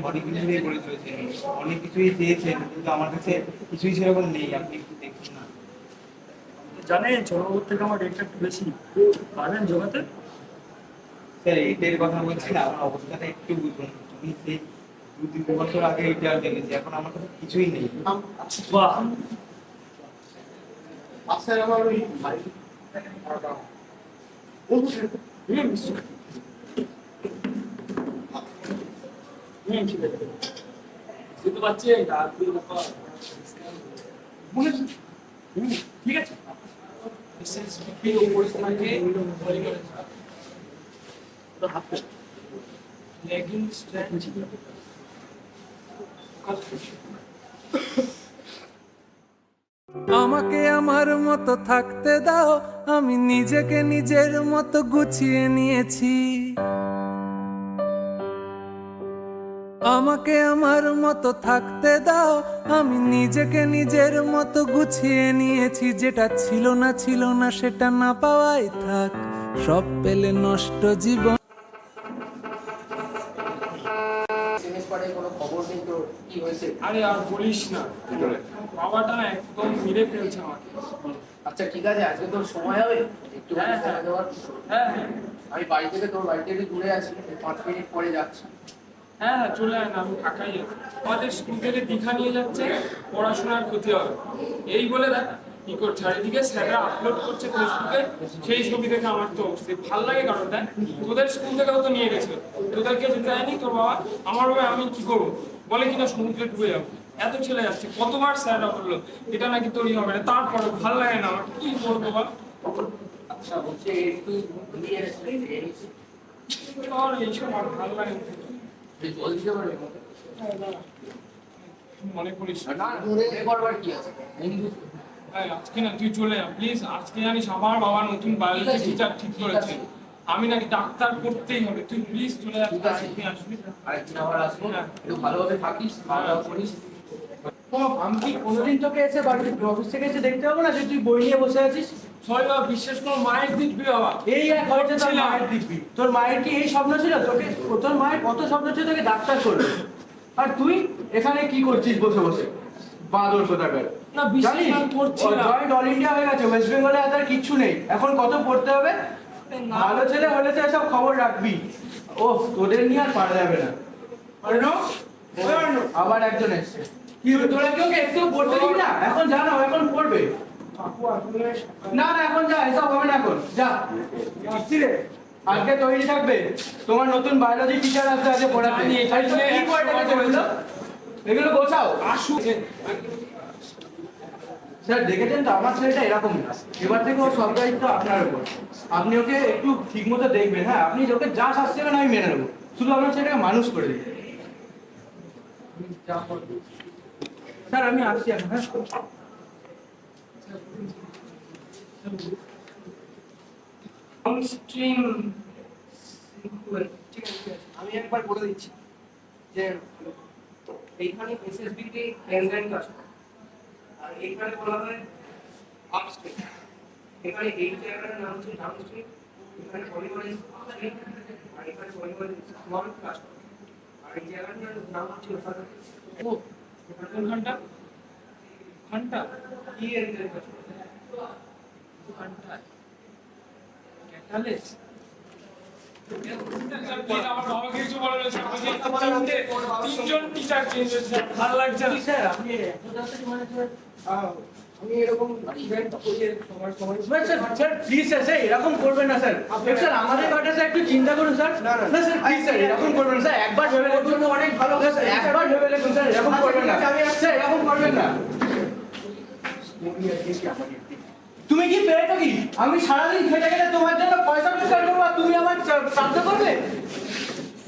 অনেকদিন ধরেই করে চলেছেন, অনেক কিছুই চেয়েছেন, কিন্তু আমার কাছে কিছুই সেরকম নেই। আপনি একটু দেখুন না। জানেন চন্দ্রপুর থেকে আমার রেটটা একটু বেশি, পারেন জোগাতে? স্যার এটার কথা বলছি না, আমার অবস্থাটা একটু বুঝুন। আমি সেই 2-3 বছর আগে এটা দেখেছি, এখন আমার কাছে কিছুই নেই। বাহ, স্যার আমার ওই ঠিক আছে, বুঝতে পারছি। ঠিক আছে, আমাকে আমার মতো থাকতে দাও, আমি নিজেকে নিজের মতো গুছিয়ে নিয়েছি। আমাকে আমার মতো থাকতে দাও, আমি নিজেকে নিজের মতো গুছিয়ে নিয়েছি। যেটা ছিল না সেটা না পাওয়াই থাক, সব পেলে নষ্ট জীবন। কোনো খবর নেই তো কি হয়েছে? আরে আরে আর বলিস না, বাবাটা না একদম মেরে ফেলছে আমাকে। আচ্ছা ঠিক আছে, আজকে তোর সময় হবে একটু হ্যাঁ। দেওয়ার? হ্যাঁ হ্যাঁ আমি বাড়ি থেকে তোর বাড়িতে একটু দূরে আছি, 5 মিনিট পরে যাচ্ছি। হ্যাঁ হ্যাঁ চলে আয় না, আমি ঢাকাই আছি। আমাদের স্কুল থেকে দীঘা নিয়ে যাচ্ছে, পড়াশোনার ক্ষতি হবে এই বলে দেখ কি করছে। আর এদিকে স্যাররা আপলোড করছে ফেসবুকে, সেই ছবি দেখে আমার তো ভাল লাগে। কারণ দেখ তোদের স্কুল থেকেও তো নিয়ে গেছে, তোদেরকে যেতে দেয়নি তোর বাবা। আমার বাবা আমি কি করবো বলে কিনা সমুদ্রে ডুবে যাবো, এত ছেলে যাচ্ছে। কতবার স্যাররা বললো এটা নাকি তৈরি হবে না, তারপরে ভাল লাগে না আমার, কি করবো বল। আচ্ছা বলছি একটু দিয়ে আর এইসব আর ভালো লাগে না। জল দিতে পারবি? মনে করিস না দূরে করবার কি আছে? আজকে না তুই চলে যা প্লিজ। আজকে জানিস আমার বাবা নতুন বায়োলজি টিচার ঠিক করেছে, আমি নাকি ডাক্তার করতেই হবে। তুই প্লিজ চলে যা, তুই আসবি। আরেকদিন আবার আসবো, একটু ভালোভাবে থাকিস, খাওয়া করিস। আমি কি কোনোদিন তোকে এসে বাড়িতে অফিস থেকে এসে দেখতে পাবো না যে তুই বই নিয়ে বসে আছিস? সরি বাবা, বিশ্বাস করো মায়ের দিকবি বাবা। এই এক হয়েছে তোর মায়ের দিকবি। তোর মায়ের কি এই স্বপ্ন ছিল তোকে? তোর মায়ের কত স্বপ্ন ছিল তোকে ডাক্তার করবে, আর তুই এখানে কি করছিস বসে বসে? বাদর কোথাকার। না বিশ্বাস করছি না। জয়েন্ট অল ইন্ডিয়া হয়ে গেছে, ওয়েস্ট বেঙ্গলে আর কিচ্ছু নেই। এখন কত পড়তে হবে? ভালো ছেলে হলে তো এসব খবর রাখবি। ও তোদের নিয়ে আর পারা যাবে না। আবার একজন এসছে। কি তোরা কেউ একটু পড়তে দিবি না? এখন জানো এখন পড়বে না। না এখন যা, এসব হবে না এখন যা। আজকে তৈরি থাকবে, তোমার নতুন বায়োলজি টিচার আসতে আছে পড়াতে। কি করে এগুলো এগুলো গোছাও। স্যার দেখেছেন তো আমার ছেলেটা এরকম না, এবার থেকে ও সব দায়িত্ব আপনার উপর। আপনি ওকে একটু ঠিক মতো দেখবেন। হ্যাঁ আপনি ওকে যা শাস্তি দেবেন আমি মেনে নেবো, শুধু আপনার ছেলেটাকে মানুষ করে দিন। স্যার আমি আসছি এখন। হ্যাঁ আমি একবার বলে দিচ্ছি যে এইখানে এসএসবিটি এনজাইম কাজ করে, আর এইখানে বলা হয় আপস্ট্রিম। এখানে এই জায়গাটার নাম হচ্ছে ডাউনস্ট্রিম, এখানে পলিমারেজ আপস্ট্রিম, আর এখানে পলিমারেজ স্মল কাজ করে। আর এই জায়গাটার নাম হচ্ছে ও কোন ঘন্টা ঘন্টা কি এনজাইম কাজ করে? ঘন্টা ক্যাটালিস্ট। আমার বাবা কিছু বলে না স্যার, তিনজন টিচার চেঞ্জ হয়েছে, ভালো লাগছে না স্যার। আপনি আমি এরকম ইভেন্ট করে সময় স্যার প্লিজ স্যার এরকম করবেন না স্যার। স্যার আমাদের কথা স্যার একটু চিন্তা করুন স্যার। না স্যার প্লিজ স্যার এরকম করবেন স্যার, একবার ভেবে দেখুন। অনেক ভালো স্যার, একবার ভেবে দেখুন স্যার, এরকম করবেন না স্যার, এরকম করবেন না। তুমি কি পেয়েছো কি? আমি সারাদিন খেটে খেটে তোমার জন্য পয়সা রোজগার করবো আর তুমি আমার সাহায্য করবে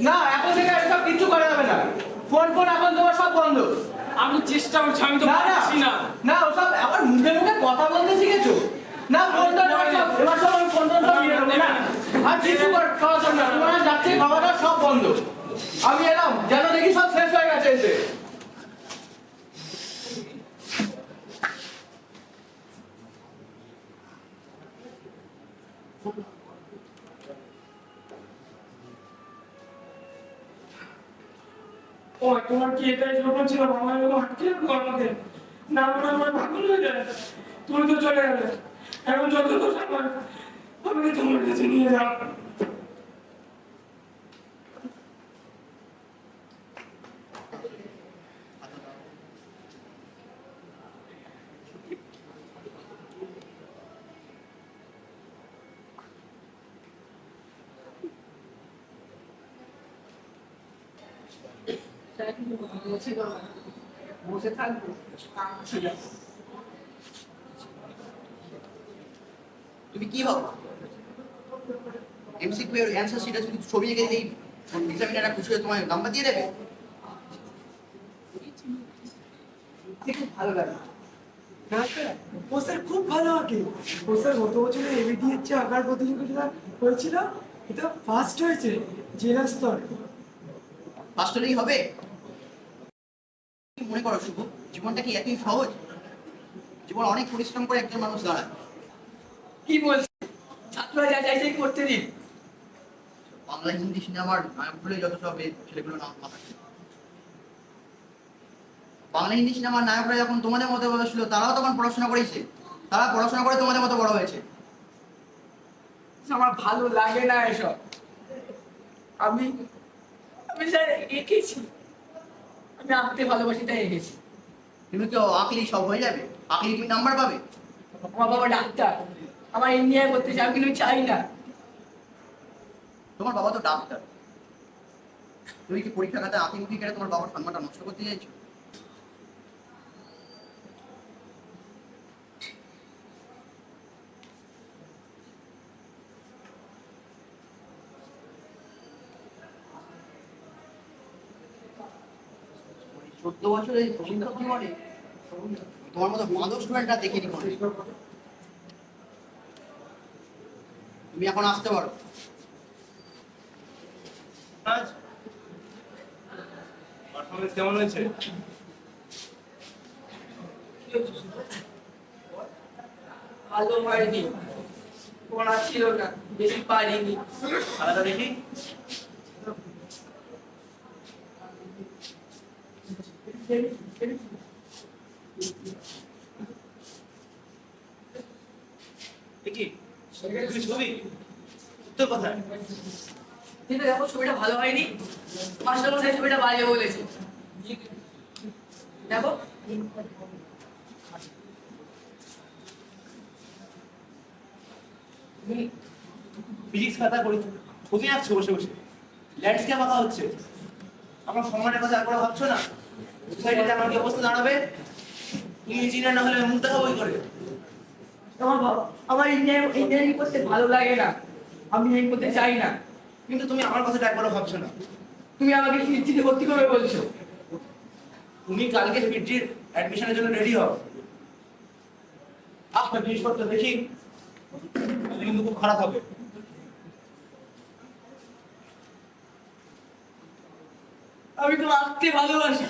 না? এখন থেকে এসব কিছু করা যাবে না। ফোন এখন তোমার সব বন্ধ। আমি চেষ্টা করছি, আমি তো পারছি না। না ওসব আবার মুখে মুখে কথা বলতে শিখেছো না? ফোনটা এবার সব আমি ফোন সব নিয়ে নেবো না, আর কিছু খাওয়া যাবে না। তোমার যাচ্ছে খাওয়া দাওয়া সব বন্ধ। আমি এলাম যেন দেখি সব শেষ হয়ে গেছে এসে। ও তোমার কি এটাই স্বপ্ন ছিল? বাবা এরকম আটকে রাখবো আমাকে, না বলে আমার পাগল হয়ে যায়। তুমি তো চলে গেলে, এখন যত দোষ আমার, আমাকে তোমার কাছে নিয়ে যাও। বসে থাকবো। তুমি কি ভাবো এমসিকিউ এর অ্যানসার শিটে যদি ছবি এঁকে দিই এক্সামিনাররা খুশি হয়ে তোমায় নাম্বার দিয়ে দেবে? খুব ভালো লাগে না স্যার, ও স্যার খুব ভালো আঁকে। ও স্যার গত বছরে এবিডি হচ্ছে আঁকার প্রতিযোগিতা হয়েছিল, এটা ফার্স্ট হয়েছে জেলা স্তর। ফার্স্ট হলেই হবে? মনে করো শুভ, জীবনটা কি এতই সহজ? জীবন অনেক পরিশ্রম করে একজন মানুষ দাঁড়ায়। কি বলছে? ছাত্ররা যা চাইছে করতে দিন। বাংলা হিন্দি সিনেমার নায়ক বলে যত সব ছেলেগুলো নাম মাথা বাংলা হিন্দি সিনেমার নায়করা যখন তোমাদের মতো বয়স ছিল তারাও তখন পড়াশোনা করেছে, তারা পড়াশোনা করে তোমাদের মতো বড় হয়েছে। আমার ভালো লাগে না এসব। আমি স্যার এঁকেছি, আমি আঁকতে ভালোবাসি তাই এঁকেছি। তুমি তো আঁকলেই সব হয়ে যাবে? আঁকলে তুমি নাম্বার পাবে? আমার বাবা ডাক্তার, আমার ইঞ্জিনিয়ার করতে চাই, আমি কিন্তু চাই না। তোমার বাবা তো ডাক্তার, তুমি কি পরীক্ষা খাতে আঁকিমুখি কেটে তোমার বাবার সম্মানটা নষ্ট করতে চাইছো? চোদ্দ বছরের শিক্ষক জীবনে তোমার মতো মাদক স্টুডেন্টরা দেখিনি কোনো। তুমি এখন আসতে পারো। পারফরমেন্স কেমন হয়েছে? ভালো হয়নি, পড়া ছিল না, বেশি পারিনি। আলাদা দেখি। ছবি তোর কথা কিন্তু দেখো ছবিটা ভালো হয়নি, মাস্টারমশাই ছবিটা বাজে বলেছে। দেখো ফিজিক্স খাতা করে ছবি আঁকছো বসে বসে, ল্যান্ডস্কেপ আঁকা হচ্ছে। আমার সম্মানের কথা একবার ভাবছো না? সোসাইটিতে আমার কি অবস্থা দাঁড়াবে? তুমি ইঞ্জিনিয়ার না হলে মুখ দেখা বই করে। আমার ইঞ্জিনিয়ারিং করতে ভালো লাগে না, আমি এই করতে চাই না। কিন্তু তুমি আমার কথাটা একবারও ভাবছো না। তুমি আমাকে ফিজিতে ভর্তি করবে বলছো? তুমি কালকে ফিজির অ্যাডমিশনের জন্য রেডি হও। আপনার জিনিসপত্র দেখি কিন্তু খুব খারাপ হবে। আমি তো আঁকতে ভালোবাসি,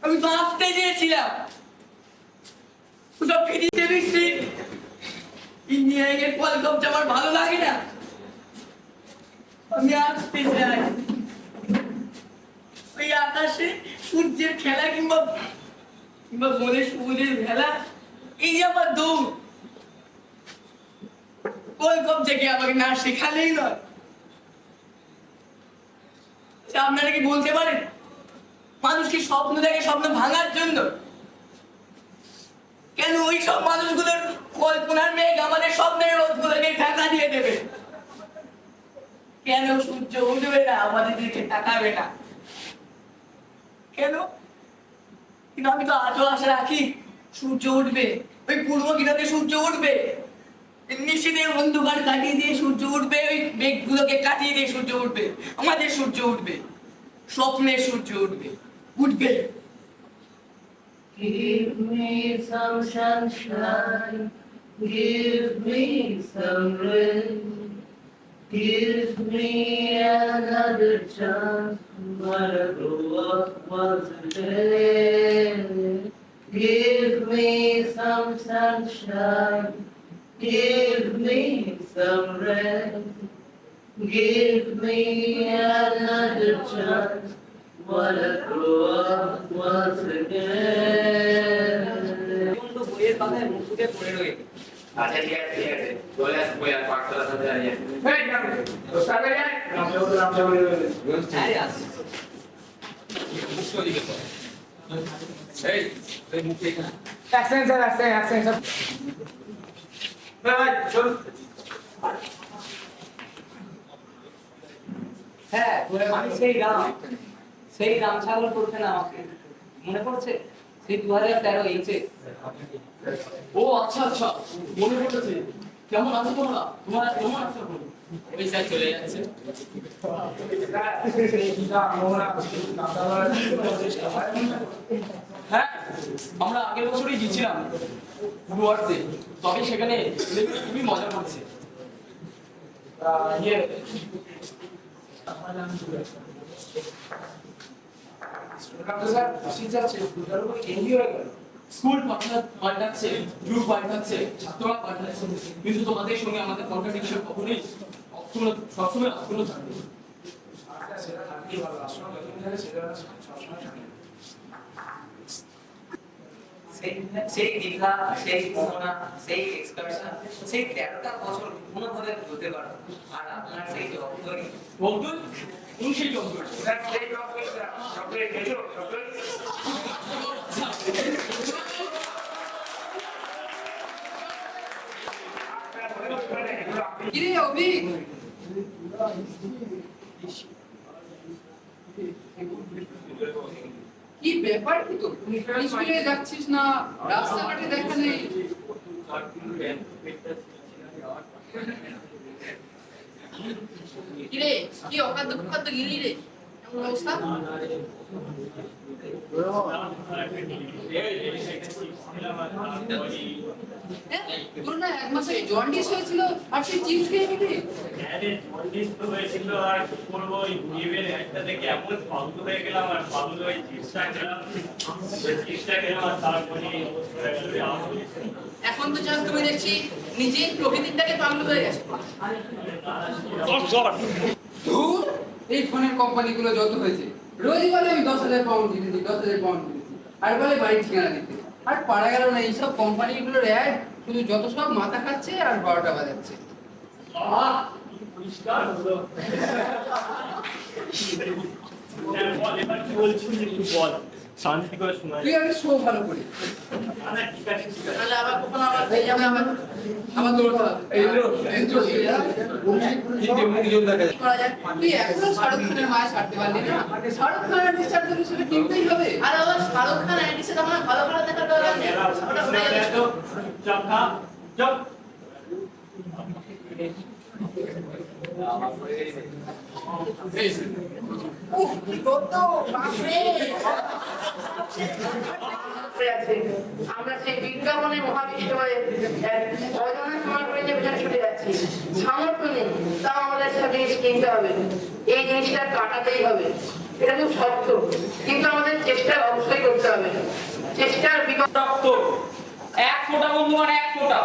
আমি তো আঁকতে চেয়েছিলাম। সব ফিজিক্স কেমিস্ট্রি ইঞ্জিনিয়ারিং এর কলকবটা আমার ভালো লাগে না, আমি আঁকতে চাই। ওই আকাশে সূর্যের খেলা কিংবা বনে সবুজের ভেলা, এই যে আমার দৌড়। কলকব থেকে আমাকে না শেখালেই নয়। আপনারা কি বলতে পারেন মানুষ কি স্বপ্ন দেখে স্বপ্ন ভাঙার জন্য? কেন ওই সব মানুষগুলোর কল্পনার মেঘ আমাদের স্বপ্নের রোদগুলোকে ঢাকা দিয়ে দেবে? কেন সূর্য উঠবে না, আমাদের দিকে তাকাবে না কেন? কিন্তু আমি তো আজও আশা রাখি সূর্য উঠবে, ওই পূর্ব কিনারে সূর্য উঠবে, নিশ্চিতের অন্ধকার কাটিয়ে দিয়ে সূর্য উঠবে, ওই মেঘগুলোকে কাটিয়ে দিয়ে সূর্য উঠবে, আমাদের সূর্য উঠবে, স্বপ্নের সূর্য উঠবে, উঠবে। Give me some sunshine, give me some rain, give me another chance, when I grow up once again. Give me some sunshine, give me some rain, give me another chance, when I grow up once again. বইয়ের পাতায় মুখ ফুটে পড়ে রয়েছে। আচ্ছা ঠিক আছে চলে আস বই আর পাঠশালা সাথে দাঁড়িয়ে হ্যাঁ, আমি সেই রাম ছাগল করছে না আমাকে মনে পড়ছে? সেই 2013 এইচে। ও আচ্ছা আচ্ছা, মনে পড়েছে। কেমন আছো তোমরা? তোমরা কেমন আছো? ওই স্যার চলে যাচ্ছে। হ্যাঁ, আমরা আগের বছরই গিয়েছিলাম ডুয়ার্সে, তবে সেখানে খুবই মজা করছে। স্কুল পাল্টাচ্ছে, গ্রুপ পাল্টাচ্ছে, ছাত্ররা পাল্টাচ্ছে, কিন্তু তোমাদের সঙ্গে আমাদের কন্ট্রাডিকশন কখনোই সবসময় অক্ষুণ্ণ থাকবে। সেই দীঘা, সেই মোহনা, সেই এক্সকারশন, সেই 13টা বছর কোনোভাবে ভুলতে পারো। আর আপনার সেই জগদই বন্ধু তুমি সেই জগদই কিরে অভিক, কি ব্যাপার কি তো স্কুলে যাচ্ছিস না, রাস্তাঘাটে দেখা নেই? কিরে কি অখাদ্য কুখাদ্য গিলি রে, এমন অবস্থা? তোর না এক মাসে জন্ডিস হয়েছিল আর সেই চিপস খেয়ে নিবি? এখন তো জান তুমি দেখছি নিজেই প্রকৃতিটাকে পাগল হয়ে গেছে। ধুর, এই ফোনের কোম্পানিগুলো যত হয়েছে, রোজই বলে আমি 10,000 পাউন্ড কিনেছি, 10,000 পাউন্ড কিনেছি, আর বলে বাড়ির ঠিকানা দিতে। আর পারা গেল না, এইসব কোম্পানিগুলোর অ্যাড শুধু যত সব মাথা খাচ্ছে আর 12টা বাজাচ্ছে। শান্তি করে শোনা তুই আগে শো ভালো করে, তাহলে আবার কখন আবার এই যাবে, আবার দৌড়তে হবে। করা যায়, তুই এখনো শাহরুখ খানের মায়া ছাড়তে পারলি না? শাহরুখ খানের বিচার তো সেটা কিনতেই হবে। আর আবার শাহরুখ খান অ্যান্টিসে তখন ভালো ভালো দেখার দরকার নেই, ওটা হয়ে যাবে। আমরা সেই বিজ্ঞাপনে মহাবিষ্ট হয়ে অজানা সময় করে যে পেছনে ছুটে যাচ্ছি, সামর্থ্য নেই, তা আমাদের সব জিনিস কিনতে হবে, এই জিনিসটা কাটাতেই হবে। এটা খুব শক্ত, কিন্তু আমাদের চেষ্টা অবশ্যই করতে হবে। চেষ্টার বিকল্প রক্ত, এক ফোঁটা বন্ধুগণ, এক ফোঁটা,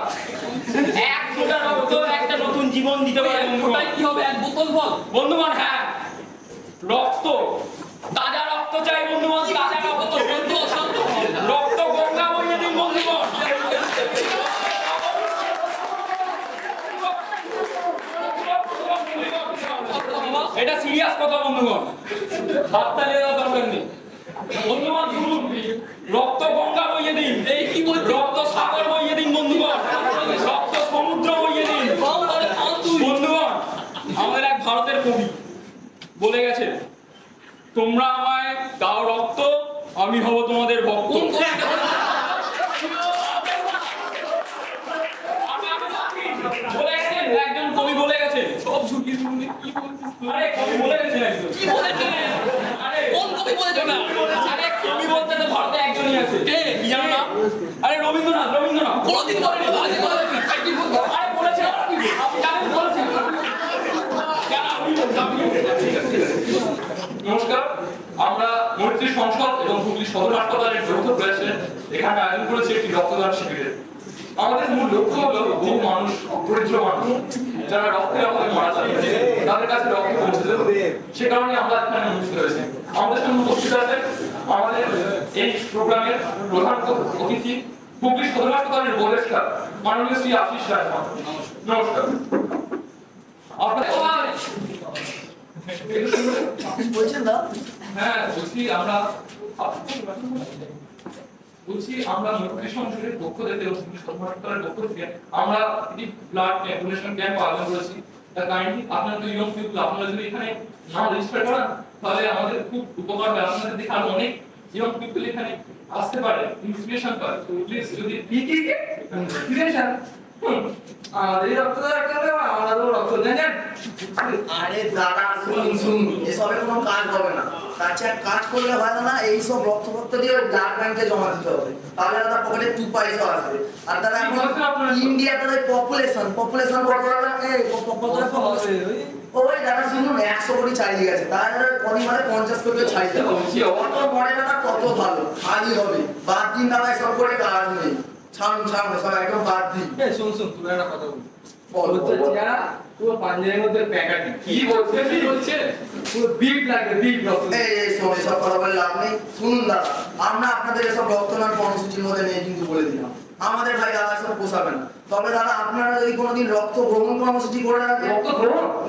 এক ফোঁটা রক্ত একটা নতুন জীবন দিতে পারে। ফোঁটায় কি হবে? এক বোতল ফল বন্ধুগণ। হ্যাঁ, রক্ত, তাজা রক্ত চাই বন্ধুগণ, তাজা রক্ত। রক্ত গঙ্গা বইয়ে দিন বন্ধুগণ। এটা সিরিয়াস কথা বন্ধুগণ, হাততালি দেওয়ার দরকার নেই বন্ধুগণ। শুনুন, রক্ত গঙ্গা বইয়ে দিন। এই কি বলছে? রক্ত সাগর বইয়ে দিন বন্ধুগণ, রক্ত সমুদ্র বইয়ে দিন বন্ধুগণ। আমাদের এক ভারতের কবি বলে গেছে, তোমরা আমায় দাও রক্ত, আমি হব তোমাদের ভক্ত। বলে গেছেন একজন কবি, বলে গেছে। সব ঝুঁকি শুনে কি বলছিস? আরে কবি বলে গেছেন একজন। কি বলেছেন? আরে কোন কবি বলেছে না? আরে কবি বলতে তো ভারতে একজনই আছে। কে? কি জানো না? আরে রবীন্দ্রনাথ। রবীন্দ্রনাথ কোনদিন বলেনি, আজই বলেছেন। আরে বলেছেন, আপনি জানেন বলেছেন কেন? নমস্কার, আমরা মৈত্রী সংসদ এবং হুগলি সদর হাসপাতালের যৌথ প্রয়াসে এখানে আয়োজন করেছি একটি রক্তদান শিবিরের। আমাদের মূল লক্ষ্য হলো বহু মানুষ, দরিদ্র মানুষ যারা রক্তের অভাবে মারা যায়, তাদের কাছে রক্ত পৌঁছে দেবে। সে কারণে আমরা এখানে উপস্থিত হয়েছি। আমাদের সঙ্গে উপস্থিত আছে আমাদের এই প্রোগ্রামের প্রধান অতিথি হুগলি সদর হাসপাতালের বোর্ডের মাননীয় শ্রী আশিস রায়। নমস্কার। আপনার বলছেন না? হ্যাঁ বলছি, আমরা মৈত্রী সংসদের পক্ষ থেকে হাসপাতালের পক্ষ থেকে আমরা একটি ব্লাড ডোনেশন ক্যাম্প আয়োজন করেছি। কাইন্ডলি আপনারা তো ইয়ং পিপল, আপনারা যদি এখানে নাম রেজিস্টার করেন তাহলে আমাদের খুব উপকার হবে। আপনাদের দেখে আরো অনেক ইয়ং পিপল এখানে আসতে পারে, ইন্সপিরেশন পায়। তো প্লিজ যদি ইন্সপিরেশন আমাদের রক্তদান করবে, আমরা তো রক্ত দেন। আরে দাদা শুন, এসবের কোনো কাজ হবে না। তাছাড়া কাজ করলে হয় না, এইসব রক্ত দিয়ে ব্লাড ব্যাংকে জমা দিতে হবে, তাহলে দাদা পকেটে 2 পয়সা আসবে। আর দাদা এখন ইন্ডিয়াতে পপুলেশন কত ওই দাদা শুনুন, 100 কোটি ছাড়িয়ে গেছে, তাহলে পরিমাণে 50 কোটি ছাড়িয়ে যাবে। অত মনে দাদা কত ভালো, খালি হবে। বাদ দিন দাদা, এসব করে কাজ নেই। ছাড়ুন সব একদম বাদ দিন। শুন তুই একটা কথা বল। চেহারা পুরো পাঞ্জাবের মধ্যে প্যাকাটি কি বলছে পুরো বিগ লাগে বিগ রক্ত এই শোনে সব কথা বলে লাভ নেই। শুনুন দাদা, আমরা আপনাদের এসব রক্তদান কর্মসূচির মধ্যে নেই কিন্তু বলে দিলাম, আমাদের ভাই দাদা সব পোষাবে না। তবে দাদা আপনারা যদি কোনোদিন রক্ত গ্রহণ কর্মসূচি করে রাখেন,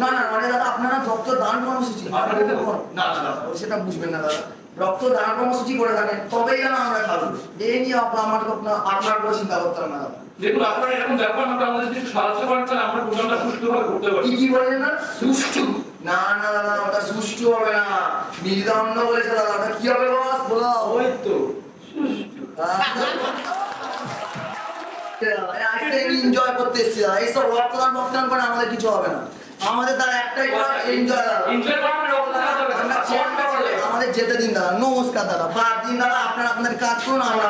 না না মানে দাদা আপনারা রক্ত দান কর্মসূচি না দাদা সেটা বুঝবেন না দাদা, রক্ত দান কর্মসূচি করে থাকেন তবেই যেন আমরা খাবো। এই নিয়ে আপনার কোনো চিন্তা করতে হবে না দাদা। দেখুন আপনারা এরকম ব্যাপার না, আমাদের যদি সাহায্য করেন তাহলে আমরা প্রোগ্রামটা সুষ্ঠুভাবে করতে পারি। কি বলেন না সুষ্ঠু? না না দাদা ওটা সুষ্ঠু হবে না, নির্দণ্ড বলেছে দাদা। ওটা কি হবে বস বলো? ওই তো এনজয় করতে এসেছি দাদা, এইসব রক্তদান করে আমাদের কিছু হবে না। আমাদের দ্বারা একটাই এনজয় দাদা, আমাদের যেতে দিন দাদা। নমস্কার দাদা, বাদ দিন দাদা, আপনারা আপনাদের কাজ করুন। আমরা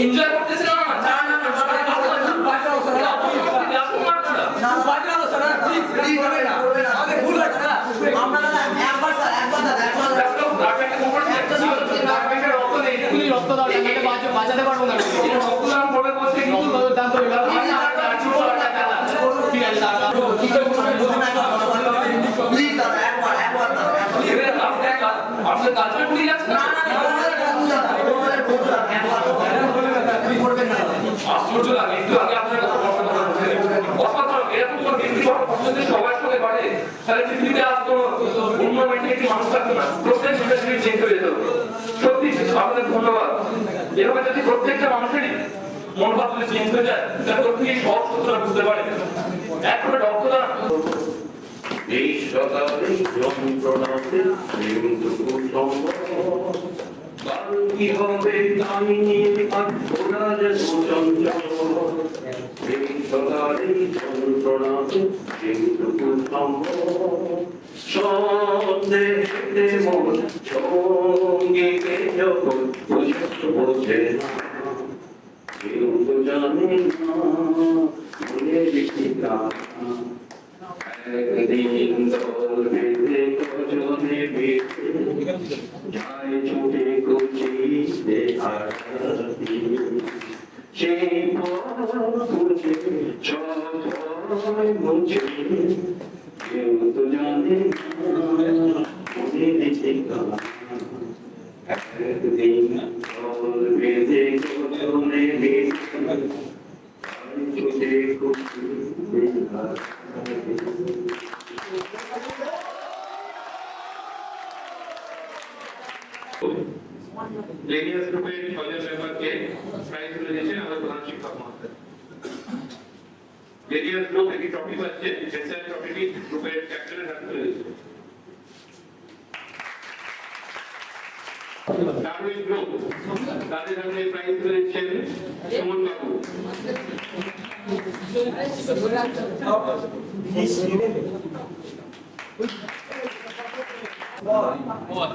এনজয় করতেছেন না বাজাতে পারবো না আপনার কাজটা ভুলে যাচ্ছেন না আশ্চর্য লাগে। একটু আগে আপনার অসাধারণ এরকম কোনো ব্যক্তি সবার সঙ্গে বাড়ে তাহলে পৃথিবীতে আজ কোনো অন্য মেন্টালিটি মানুষ থাকতো না, প্রত্যেক মেন্টালিটি চেঞ্জ হয়ে যেত। সত্যি আপনাদের ধন্যবাদ। এভাবে যদি প্রত্যেকটা মানুষেরই মনোভাব যদি চেঞ্জ হয়ে যায় তাহলে প্রত্যেকেই সব সূত্রটা বুঝতে পারে। এক করে রক্তদান এই সকালে যন্ত্রণাতে কি হবে কামিনী ঘোরা যেন চঞ্চল, এই সকালে যন্ত্রণাতে যেটুকু সম্ভব সন্দেহে মন সঙ্গীকে যখন বোঝে না, কেউ তো জানে না মনে রেখে না। একদিন দল বেঁধে কজনে বেঁধে যায় ছুটে কুচিতে হারাতি, সেই পথে ছয় মুছে কেউ তো জানে মনে রেখে না। একদিন দল বেঁধে কজনে বেঁধে ছুটে কুচিতে হারাতি। লেডিয়াস গ্রুপের 6 জন মেম্বারকে প্রাইজ তুলে দিয়েছেন আমাদের প্রধান শিক্ষক মহোদয়। লেডিয়াস গ্রুপ একটি ট্রফি পাচ্ছে, এসএল ট্রফিটি গ্রুপের ক্যাপ্টেনের হাতে তুলে দিয়েছে। ডারউইন গ্রুপ তাদের হাতে প্রাইজ তুলে দিচ্ছেন সুমন বাবু।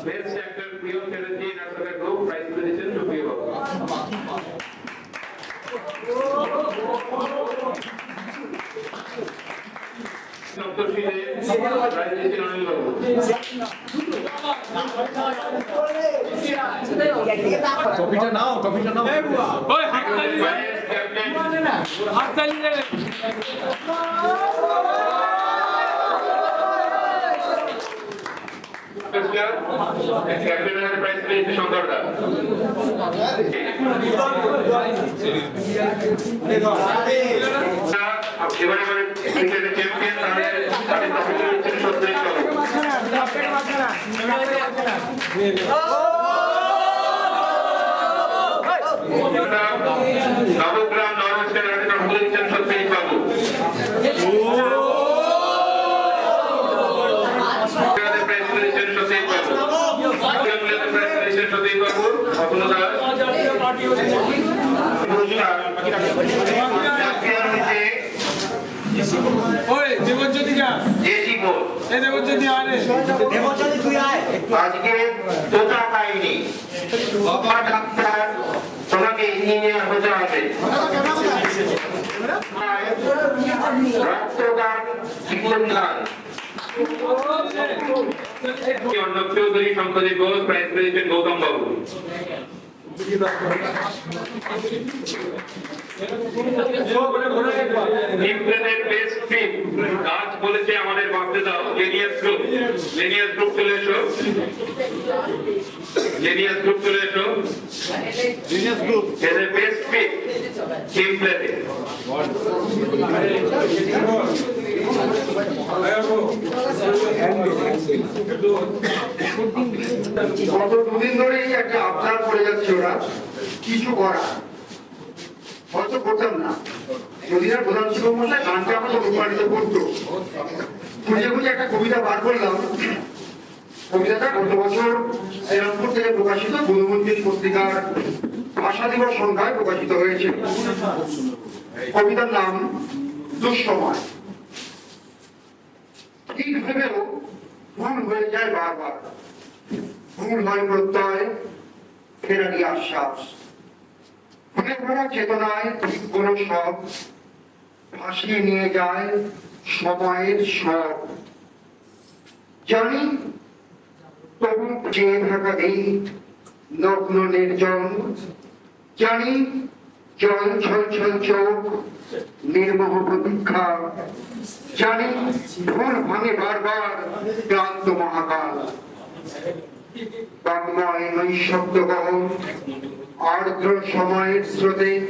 বেস্ট অ্যাক্টর প্রিয় চ্যাটার্জি নাটকের গ্রুপ প্রাইজ তুলে দিচ্ছেন সুপ্রিয় বাবু। সপ্তর্ষিতে প্রাইজ দিচ্ছেন অনিল বাবু। টপিটা নাও ওই হাততালি হাততালি দেবে ক্যাপ্টেনের প্রাইজ তুলে দিচ্ছে শঙ্করদা। এবারে আমাদের ক্রিকেটের চ্যাম্পিয়ন তাদের ট্রফি তুলে দিচ্ছেন সত্যজিৎ বাবু। নবগ্রাম নবস্কার হাতে ট্রফি তুলে দিচ্ছেন সত্যজিৎ বাবু। প্রাইজ তুলে দিচ্ছেন সত্যজিৎ বাবু। প্রাইজ তুলে দিচ্ছেন সত্যজিৎ বাবু। অপূর্ণ দাস ওই দেবজ্যোতিকা জেসি বোস আজকে তোতা পাইনি বাবা ডাক্তার তোমাকে ইঞ্জিনিয়ার হতে হবে রক্তদান জীবনদান অর্ণব চৌধুরী সম্পদী ঘোষ প্রাইজ পেয়েছেন গৌতম বাবু আজ বলেছে আমাদের ভাবতে দাও লিনিয়াস গ্রুপ চলে এসো এদের বেস্ট ফিট টিম প্লেতে গত দুদিন ধরেই একটা আবদার করে যাচ্ছে ওরা কিছু করা হয়তো করতাম না যদি না প্রধান শিক্ষক মশাই গানটা আমাকে অনুপ্রাণিত করতো খুঁজে খুঁজে একটা কবিতা বার করলাম কবিতাটা গত বছর শ্রীরামপুর থেকে প্রকাশিত গুণমন্ত্রী পত্রিকার ভাষা দিবস সংখ্যায় প্রকাশিত হয়েছে কবিতার নাম দুঃসময় ঠিক ভেবেও ভুল হয়ে যায় বারবার ভুল হয় প্রত্যয় ফেরারি আশ্বাস ভুলে ভরা চেতনায় কোন সব ভাসিয়ে নিয়ে যায় সময়ের সব জানি তবু চেয়ে থাকা নেই নগ্ন নির্জন জানি জল ছল ছল চোখ নির্মোহ প্রতীক্ষা জানি ভুল ভাঙে বারবার ক্লান্ত মহাকাল বাংলায় নৈশব্দ গহন আর্দ্র সময়ের স্রোতে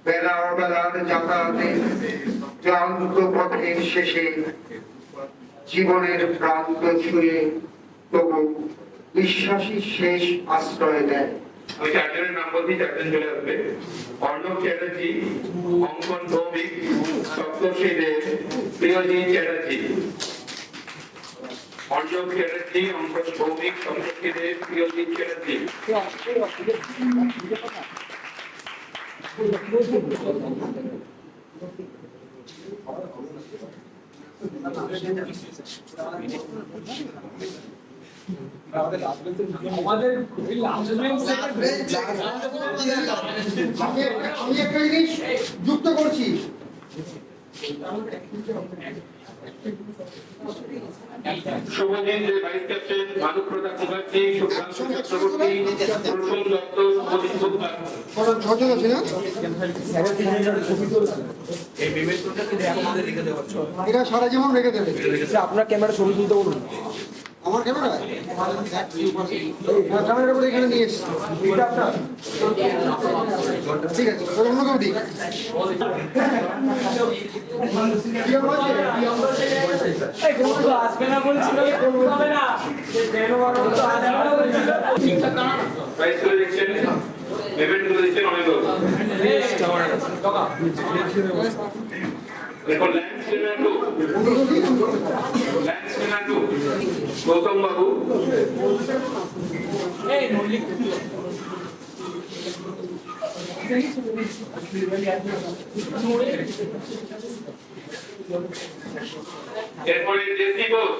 বেলা অবেলার যাতায়াতে ক্লান্ত পথের শেষে জীবনের প্রান্ত ছুঁয়ে তবু বিশ্বাসী শেষ আশ্রয় দেয় আমি চারজনের নাম বলছি চারজন চলে আসবে অর্ণব চ্যাটার্জি অঙ্কন ভৌমিক সপ্তর্ষি দেব প্রিয়জিৎ চ্যাটার্জি অর্ণব চ্যাটার্জি অঙ্কন ভৌমিক সপ্তর্ষি দেব প্রিয়জিৎ চ্যাটার্জি আমি একটা জিনিস যুক্ত করছি শুভদিন ভাইস ক্যাপ্টেন মানব প্রতাপ মুখার্জি সুকান্ত চক্রবর্তী প্রসূন দত্ত শুভদিন বুধবার ছজন আছে না এটা সারা জীবন রেখে দেবে আপনার ক্যামেরা ছবি তুলতে বলুন আমার ক্যামেরা ক্যামেরার উপরে এখানে নিয়ে এসছি ঠিক আছে অন্য কেউ দিই আসবে না বলছিল হবে না প্রাইজ করে দিচ্ছেন পেমেন্ট করে দিচ্ছেন অনেক দেখো ল্যান্স টু গৌতম বাবু এরপরে জেসি বোস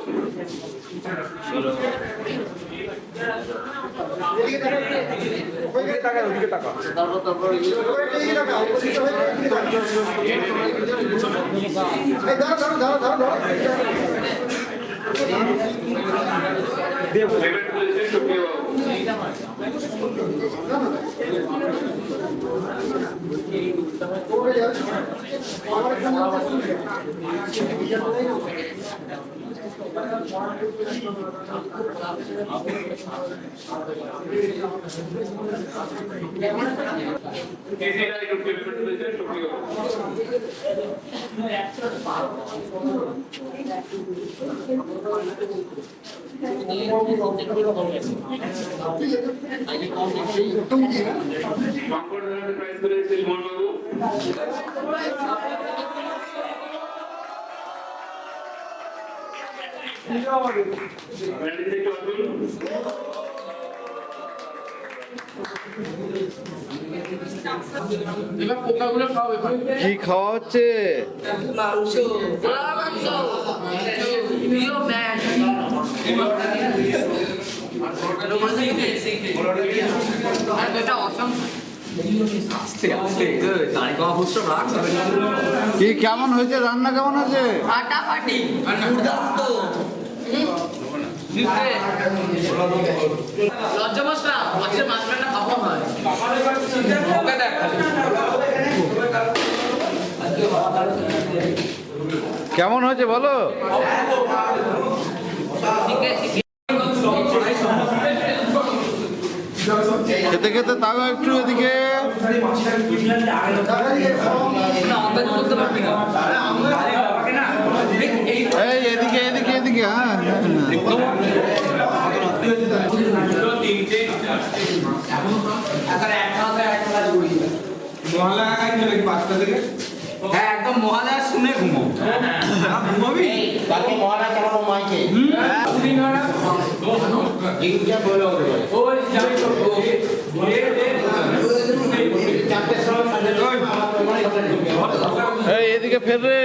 কি খাওয়া হচ্ছে মাংস কি কেমন হয়েছে রান্না, কেমন হয়েছে? ফাটাফাটি দুর্দান্ত। লজ্জা মশলা মাছের মাছ রান্না খাওয়া হয়। কেমন হয়েছে বলো? খেতে খেতে তাও একটু এদিকে। এই এদিকে এদিকে এদিকে। হ্যাঁ হ্যাঁ একদম মহালয়া শুনে ঘুমো। ঘুমাবি বাকি মহালয়া চালাবো মাইকে। এই এদিকে ফের রে।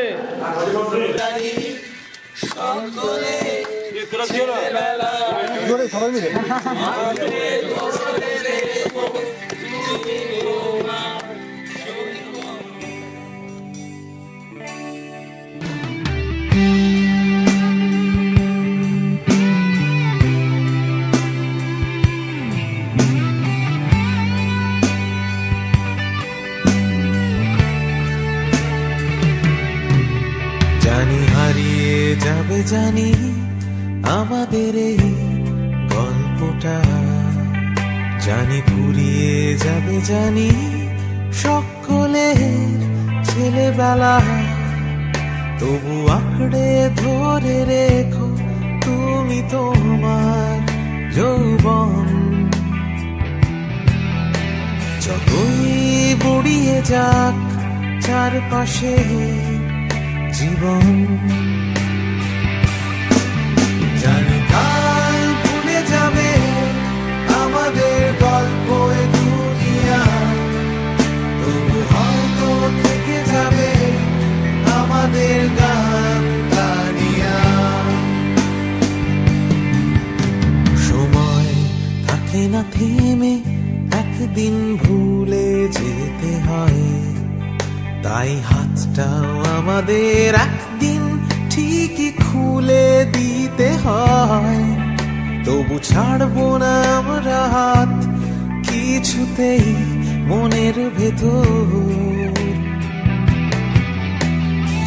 জানি হারিয়ে যাবে, জানি আমাদের এই গল্পটা, জানি ফুরিয়ে যাবে, জানি সকলের ছেলেবেলা, তবু আঁকড়ে ধরে রেখো তুমি তোমার যৌবন। যতই বুড়িয়ে যাক চারপাশে জীবন, জানি কাল ভুলে যাবে আমাদের গল্প এ দুনিয়া, তবু হয়তো থেকে যাবে আমাদের গান গানিয়া। সময় থাকে না থেমে, একদিন ভুলে যেতে হয়, তাই হাতটাও আমাদের একদিন ঠিকই খুলে দিতে হয়। তবু ছাড়বো না আমরা হাত কিছুতেই মনের ভেতর,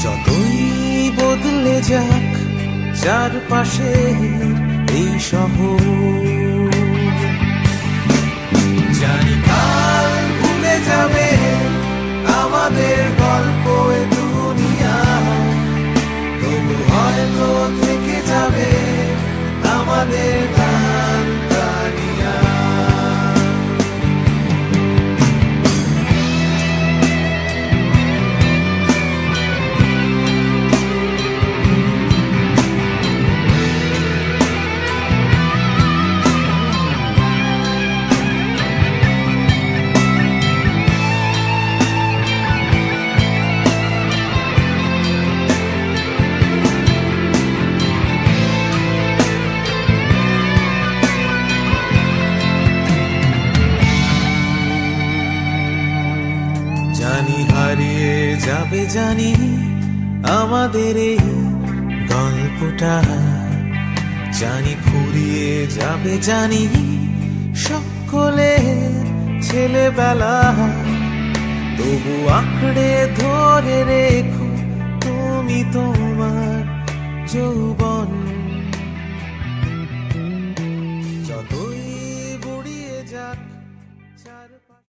যতই বদলে যাক চারপাশে এই শহর। জানি কাল ভুলে যাবে আমাদের গল্প এ দুনিয়া, তবু হয়তো থেকে যাবে আমাদের গান গানিয়া। জানি হারিয়ে যাবে, জানি আমাদের এই গল্পটা, জানি ফুরিয়ে যাবে, জানি সকলের ছেলেবেলা, তবু আঁকড়ে ধরে রেখো তুমি তোমার যৌবন। যতই বুড়িয়ে যাক চারপাশে।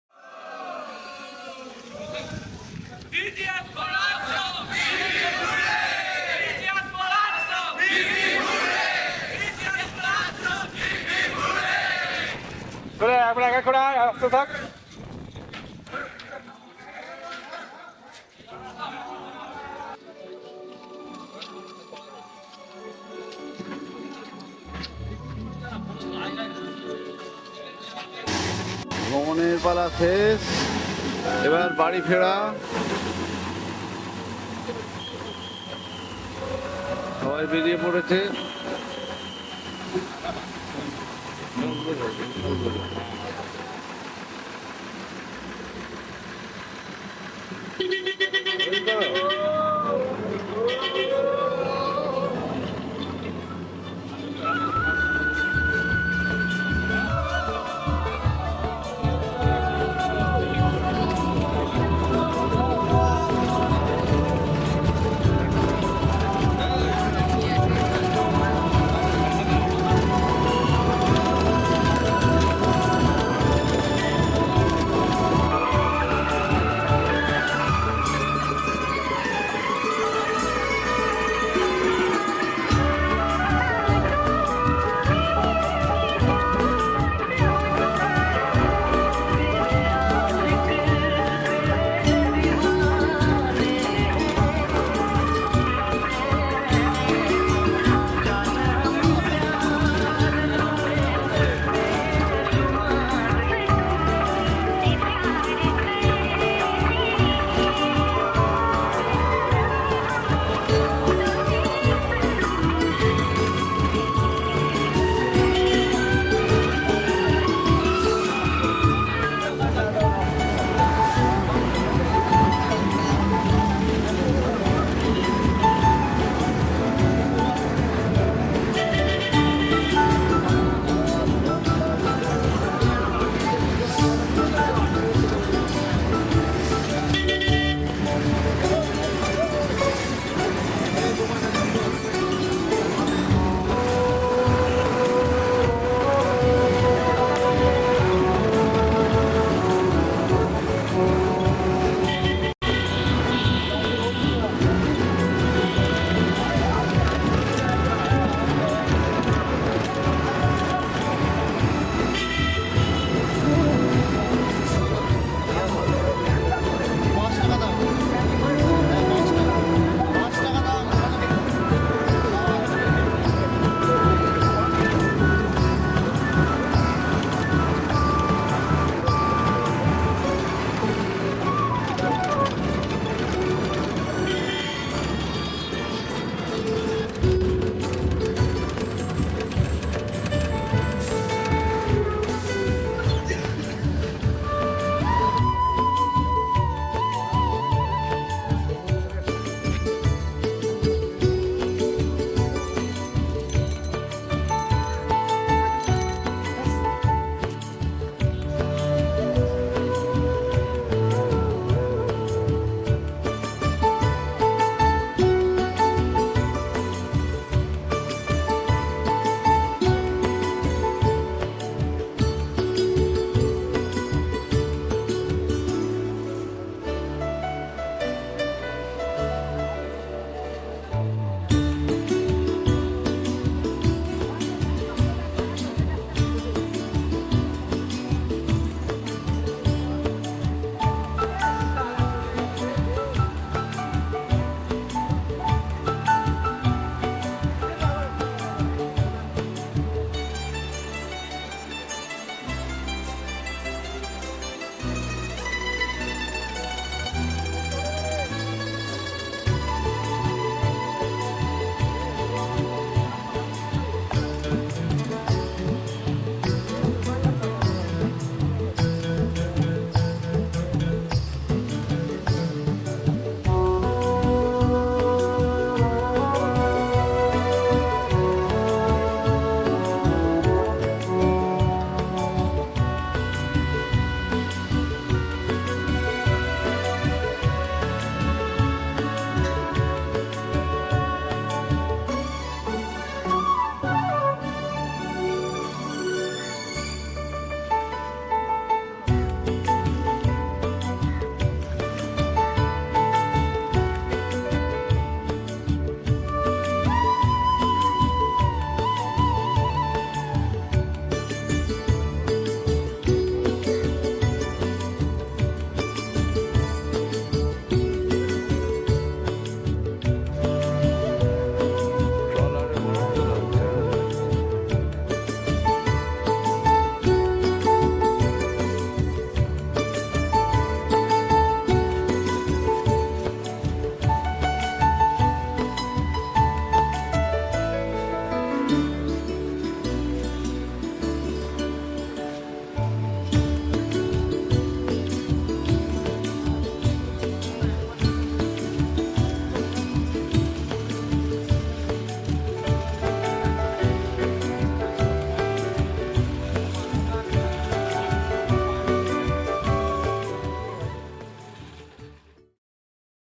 ভ্রমণের পালা শেষ, এবার বাড়ি ফেরা। সবাই বেরিয়ে পড়েছে। Thank you.